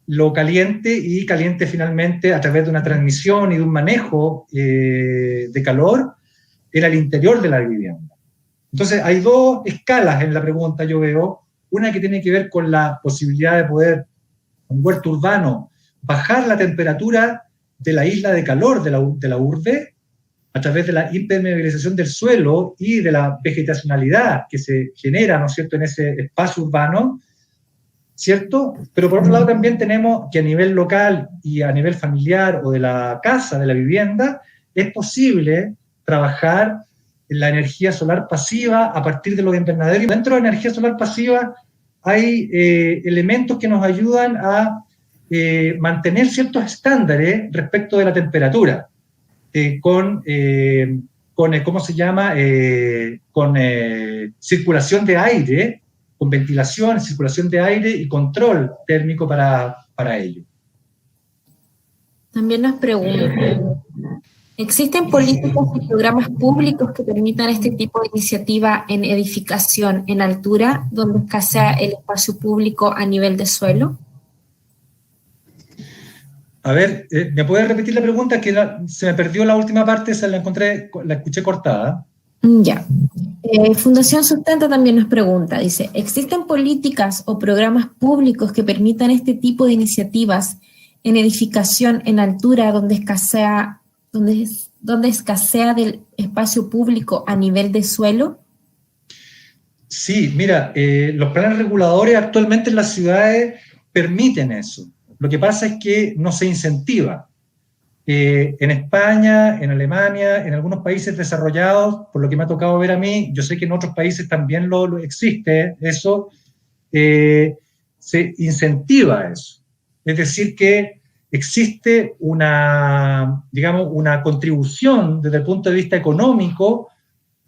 lo caliente y caliente finalmente a través de una transmisión y de un manejo de calor en el interior de la vivienda. Entonces, hay dos escalas en la pregunta, yo veo. Una que tiene que ver con la posibilidad de poder, un huerto urbano, bajar la temperatura de la isla de calor de la urbe, a través de la impermeabilización del suelo y de la vegetacionalidad que se genera, ¿no es cierto?, en ese espacio urbano, ¿cierto? Pero por otro lado también tenemos que a nivel local y a nivel familiar o de la casa, de la vivienda, es posible trabajar en la energía solar pasiva a partir de los invernaderos. Y dentro de la energía solar pasiva hay elementos que nos ayudan a mantener ciertos estándares respecto de la temperatura, ¿cómo se llama? Con circulación de aire, con ventilación, circulación de aire y control térmico para ello. También nos preguntan, ¿existen políticas y programas públicos que permitan este tipo de iniciativa en edificación en altura, donde escasea el espacio público a nivel de suelo? A ver, ¿me puedes repetir la pregunta? Que se me perdió la última parte, la escuché cortada. Ya. Fundación Sustenta también nos pregunta, dice, ¿existen políticas o programas públicos que permitan este tipo de iniciativas en edificación en altura donde escasea del espacio público a nivel de suelo? Sí, mira, los planes reguladores actualmente en las ciudades permiten eso. Lo que pasa es que no se incentiva. En España, en Alemania, en algunos países desarrollados, por lo que me ha tocado ver a mí, yo sé que en otros países también lo existe eso, se incentiva eso. Es decir, que existe digamos, una contribución desde el punto de vista económico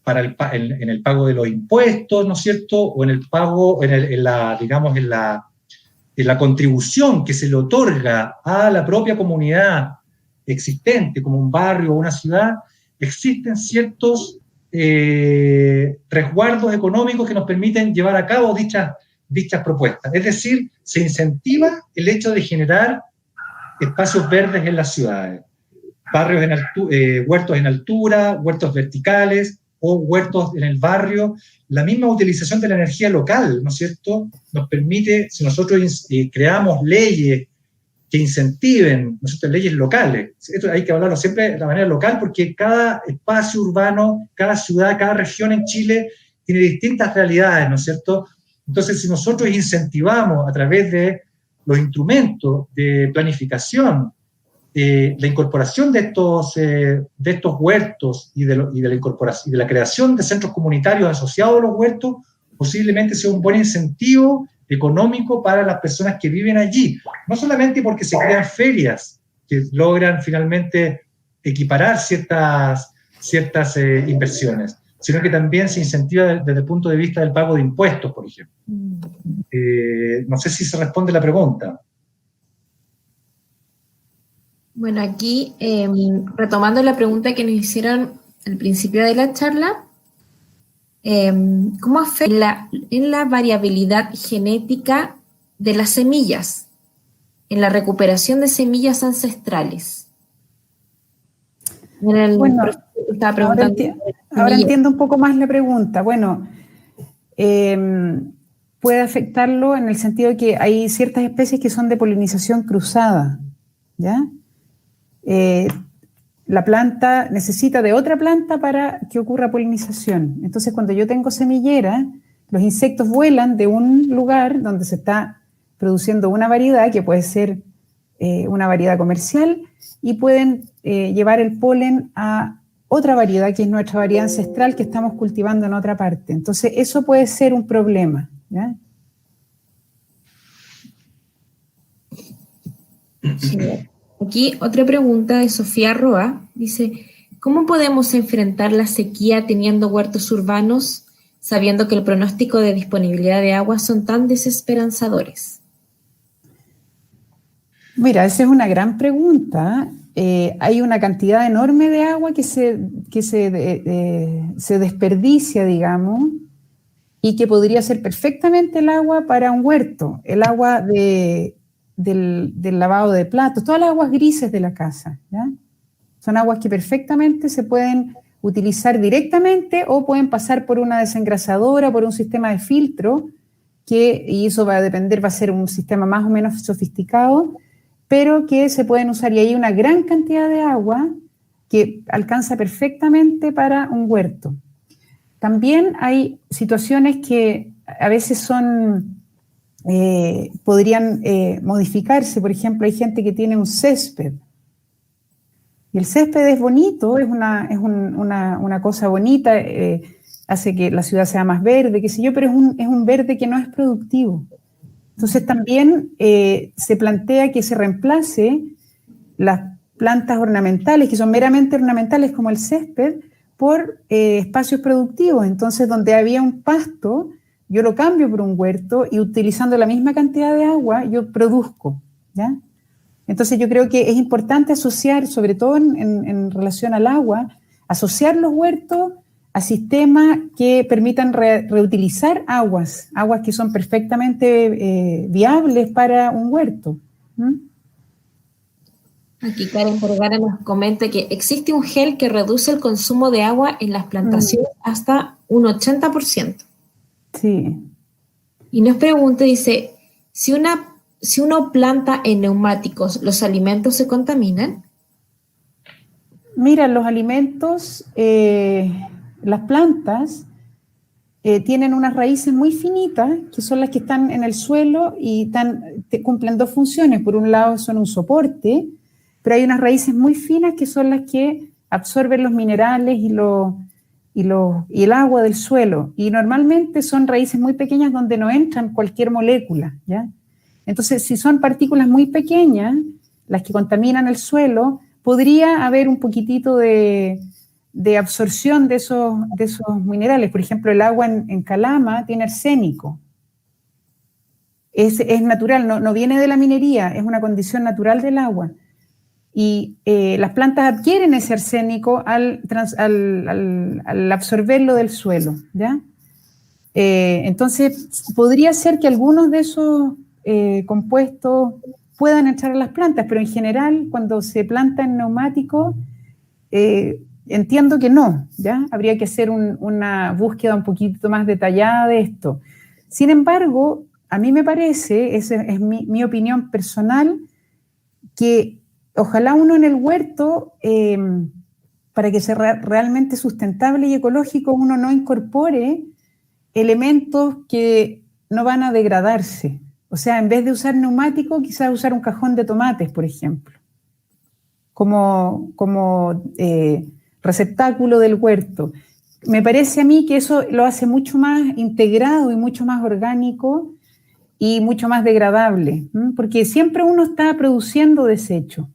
en el pago de los impuestos, ¿no es cierto? O en el pago, en la contribución que se le otorga a la propia comunidad existente, como un barrio o una ciudad, existen ciertos resguardos económicos que nos permiten llevar a cabo dichas propuestas. Es decir, se incentiva el hecho de generar espacios verdes en las ciudades, huertos en altura, huertos verticales o huertos en el barrio. La misma utilización de la energía local, ¿no es cierto?, nos permite, si nosotros creamos leyes que incentiven, ¿no es cierto?, leyes locales. Esto hay que hablarlo siempre de la manera local porque cada espacio urbano, cada ciudad, cada región en Chile tiene distintas realidades, ¿no es cierto? Entonces, si nosotros incentivamos a través de los instrumentos de planificación la incorporación de estos huertos y de la incorporación y de la creación de centros comunitarios asociados a los huertos, posiblemente sea un buen incentivo económico para las personas que viven allí. No solamente porque se crean ferias que logran finalmente equiparar ciertas inversiones, sino que también se incentiva desde el punto de vista del pago de impuestos, por ejemplo. No sé si se responde la pregunta. Bueno, aquí, retomando la pregunta que nos hicieron al principio de la charla, ¿cómo afecta en la variabilidad genética de las semillas, en la recuperación de semillas ancestrales? Bueno, ahora entiendo un poco más la pregunta. Bueno, puede afectarlo en el sentido de que hay ciertas especies que son de polinización cruzada, ¿ya? La planta necesita de otra planta para que ocurra polinización. Entonces, cuando yo tengo semillera, los insectos vuelan de un lugar donde se está produciendo una variedad, que puede ser una variedad comercial, y pueden llevar el polen a otra variedad, que es nuestra variedad ancestral que estamos cultivando en otra parte. Entonces, eso puede ser un problema, ¿ya? Sí. Aquí otra pregunta de Sofía Roa, dice, ¿cómo podemos enfrentar la sequía teniendo huertos urbanos, sabiendo que el pronóstico de disponibilidad de agua son tan desesperanzadores? Mira, esa es una gran pregunta. Hay una cantidad enorme de agua que se desperdicia, digamos, y que podría ser perfectamente el agua para un huerto, el agua del lavado de platos, todas las aguas grises de la casa, ¿ya? Son aguas que perfectamente se pueden utilizar directamente o pueden pasar por una desengrasadora, por un sistema de filtro, y eso va a depender, va a ser un sistema más o menos sofisticado, pero que se pueden usar, y hay una gran cantidad de agua que alcanza perfectamente para un huerto. También hay situaciones que a veces podrían modificarse. Por ejemplo, hay gente que tiene un césped, y el césped es bonito, es una cosa bonita, hace que la ciudad sea más verde, qué sé yo, pero es un verde que no es productivo. Entonces también se plantea que se reemplace las plantas ornamentales, que son meramente ornamentales como el césped, por espacios productivos. Entonces, donde había un pasto, yo lo cambio por un huerto y utilizando la misma cantidad de agua, yo produzco, ¿ya? Entonces, yo creo que es importante asociar, sobre todo en relación al agua, asociar los huertos a sistemas que permitan reutilizar aguas que son perfectamente viables para un huerto. Aquí Karen Vergara nos comenta que existe un gel que reduce el consumo de agua en las plantaciones hasta un 80%. Sí. Y nos pregunta, dice, si uno planta en neumáticos, ¿los alimentos se contaminan? Mira, los alimentos, las plantas tienen unas raíces muy finitas, que son las que están en el suelo y cumplen dos funciones. Por un lado son un soporte, pero hay unas raíces muy finas que son las que absorben los minerales y el agua del suelo. Y normalmente son raíces muy pequeñas donde no entran cualquier molécula, ¿ya? Entonces, si son partículas muy pequeñas, las que contaminan el suelo, podría haber un poquitito de absorción de esos minerales. Por ejemplo, el agua en Calama tiene arsénico. Es natural, no viene de la minería, es una condición natural del agua. Y las plantas adquieren ese arsénico al absorberlo del suelo, ¿ya? Entonces, podría ser que algunos de esos compuestos puedan entrar a las plantas, pero en general, cuando se planta en neumático, entiendo que no, ¿ya? Habría que hacer una búsqueda un poquito más detallada de esto. Sin embargo, a mí me parece, esa es mi opinión personal, que ojalá uno en el huerto, para que sea realmente sustentable y ecológico, uno no incorpore elementos que no van a degradarse. O sea, en vez de usar neumático, quizás usar un cajón de tomates, por ejemplo, como receptáculo del huerto. Me parece a mí que eso lo hace mucho más integrado y mucho más orgánico y mucho más degradable, porque siempre uno está produciendo desechos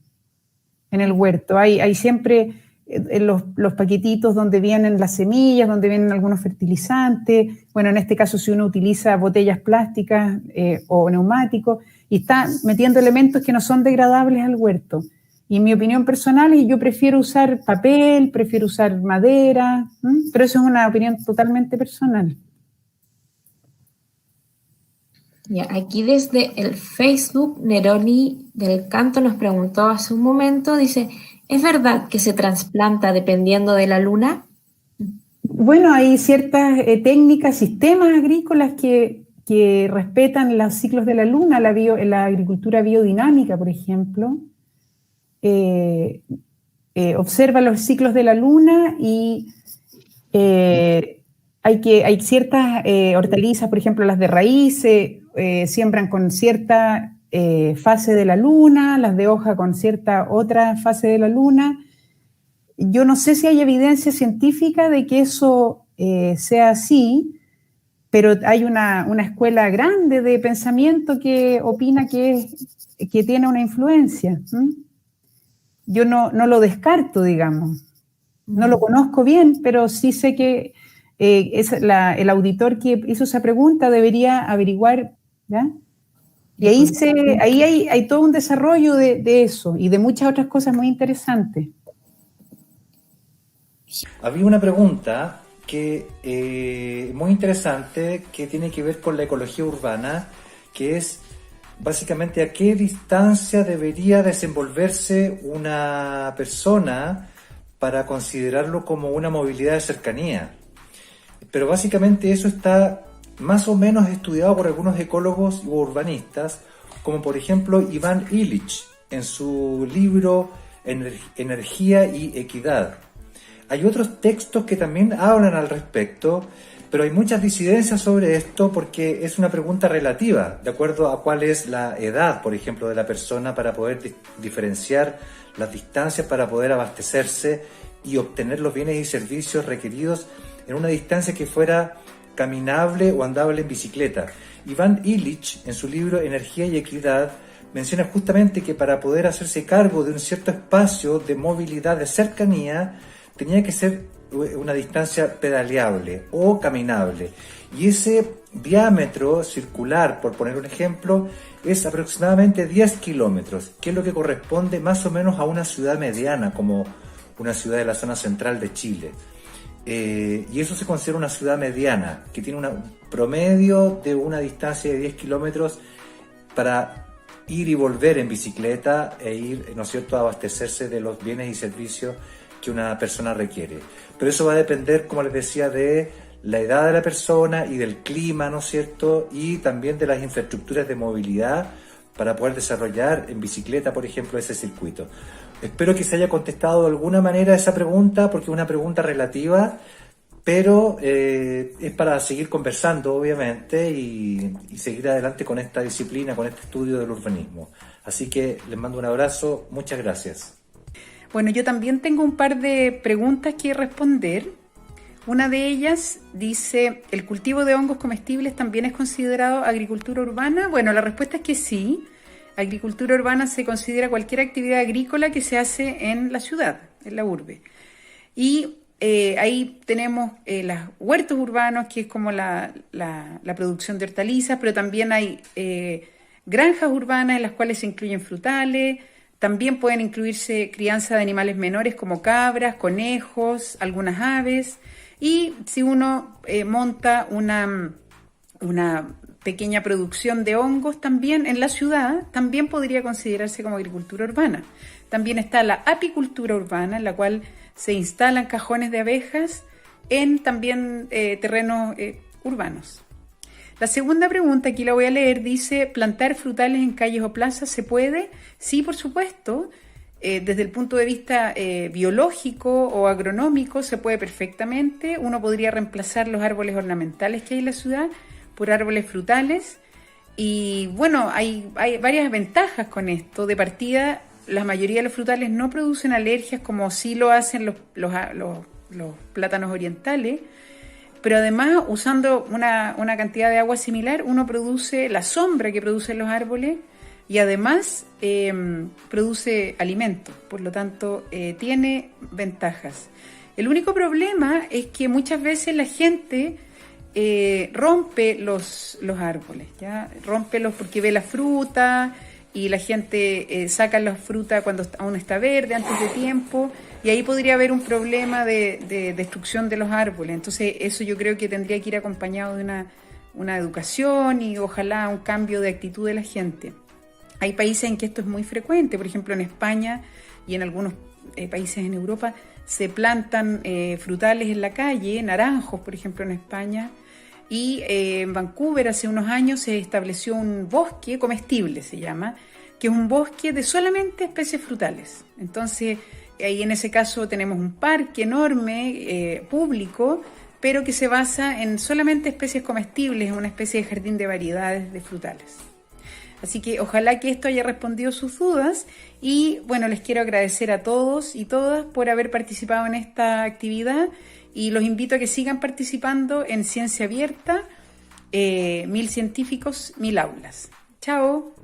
en el huerto. Hay siempre los paquetitos donde vienen las semillas, donde vienen algunos fertilizantes. Bueno, en este caso, si uno utiliza botellas plásticas o neumáticos, y está metiendo elementos que no son degradables al huerto. Y mi opinión personal es que yo prefiero usar papel, prefiero usar madera, pero eso es una opinión totalmente personal. Ya, aquí desde el Facebook, Neroni del Canto nos preguntó hace un momento, dice, ¿es verdad que se trasplanta dependiendo de la luna? Bueno, hay ciertas técnicas, sistemas agrícolas que respetan los ciclos de la luna, la agricultura biodinámica, por ejemplo. Observa los ciclos de la luna y hay ciertas hortalizas, por ejemplo, las de raíz, siembran con cierta fase de la luna, las de hoja con cierta otra fase de la luna. Yo no sé si hay evidencia científica de que eso sea así, pero hay una escuela grande de pensamiento que opina que tiene una influencia. Yo no lo descarto, digamos. No lo conozco bien, pero sí sé que el auditor que hizo esa pregunta debería averiguar, ¿ya? Y ahí hay todo un desarrollo de eso y de muchas otras cosas muy interesantes. Había una pregunta que muy interesante que tiene que ver con la ecología urbana, que es básicamente a qué distancia debería desenvolverse una persona para considerarlo como una movilidad de cercanía. Pero básicamente eso está más o menos estudiado por algunos ecólogos u urbanistas, como por ejemplo Iván Illich en su libro Energía y Equidad. Hay otros textos que también hablan al respecto, pero hay muchas disidencias sobre esto porque es una pregunta relativa, de acuerdo a cuál es la edad, por ejemplo, de la persona para poder diferenciar las distancias para poder abastecerse y obtener los bienes y servicios requeridos en una distancia que fuera caminable o andable en bicicleta. Iván Illich, en su libro Energía y Equidad, menciona justamente que para poder hacerse cargo de un cierto espacio de movilidad, de cercanía, tenía que ser una distancia pedaleable o caminable. Y ese diámetro circular, por poner un ejemplo, es aproximadamente 10 kilómetros, que es lo que corresponde más o menos a una ciudad mediana, como una ciudad de la zona central de Chile. Y eso se considera una ciudad mediana, que tiene un promedio de una distancia de 10 kilómetros para ir y volver en bicicleta e ir, ¿no es cierto?, a abastecerse de los bienes y servicios que una persona requiere. Pero eso va a depender, como les decía, de la edad de la persona y del clima, ¿no es cierto?, y también de las infraestructuras de movilidad para poder desarrollar en bicicleta, por ejemplo, ese circuito. Espero que se haya contestado de alguna manera esa pregunta, porque es una pregunta relativa, pero es para seguir conversando, obviamente, y seguir adelante con esta disciplina, con este estudio del urbanismo. Así que les mando un abrazo, muchas gracias. Bueno, yo también tengo un par de preguntas que responder. Una de ellas dice, ¿el cultivo de hongos comestibles también es considerado agricultura urbana? Bueno, la respuesta es que sí. Agricultura urbana se considera cualquier actividad agrícola que se hace en la ciudad, en la urbe. Y ahí tenemos los huertos urbanos, que es como la producción de hortalizas, pero también hay granjas urbanas en las cuales se incluyen frutales. También pueden incluirse crianza de animales menores como cabras, conejos, algunas aves. Y si uno monta una pequeña producción de hongos también en la ciudad, también podría considerarse como agricultura urbana. También está la apicultura urbana, en la cual se instalan cajones de abejas en también terrenos urbanos. La segunda pregunta, aquí la voy a leer, dice, ¿plantar frutales en calles o plazas se puede? Sí, por supuesto. Desde el punto de vista biológico o agronómico se puede perfectamente. Uno podría reemplazar los árboles ornamentales que hay en la ciudad por árboles frutales. Y bueno, hay varias ventajas con esto. De partida, la mayoría de los frutales no producen alergias como sí lo hacen los plátanos orientales. Pero además, usando una cantidad de agua similar, uno produce la sombra que producen los árboles y además produce alimentos. Por lo tanto, tiene ventajas. El único problema es que muchas veces la gente rompe los árboles, ¿ya? Rómpelos porque ve la fruta y la gente saca la fruta cuando aún está verde, antes de tiempo. Y ahí podría haber un problema de destrucción de los árboles. Entonces, eso yo creo que tendría que ir acompañado de una educación y ojalá un cambio de actitud de la gente. Hay países en que esto es muy frecuente. Por ejemplo, en España y en algunos países en Europa se plantan frutales en la calle, naranjos, por ejemplo, en España. Y en Vancouver hace unos años se estableció un bosque comestible, se llama, que es un bosque de solamente especies frutales. Entonces, ahí en ese caso tenemos un parque enorme, público, pero que se basa en solamente especies comestibles, una especie de jardín de variedades de frutales. Así que ojalá que esto haya respondido sus dudas y bueno, les quiero agradecer a todos y todas por haber participado en esta actividad y los invito a que sigan participando en Ciencia Abierta, 1000 científicos, 1000 aulas. ¡Chao!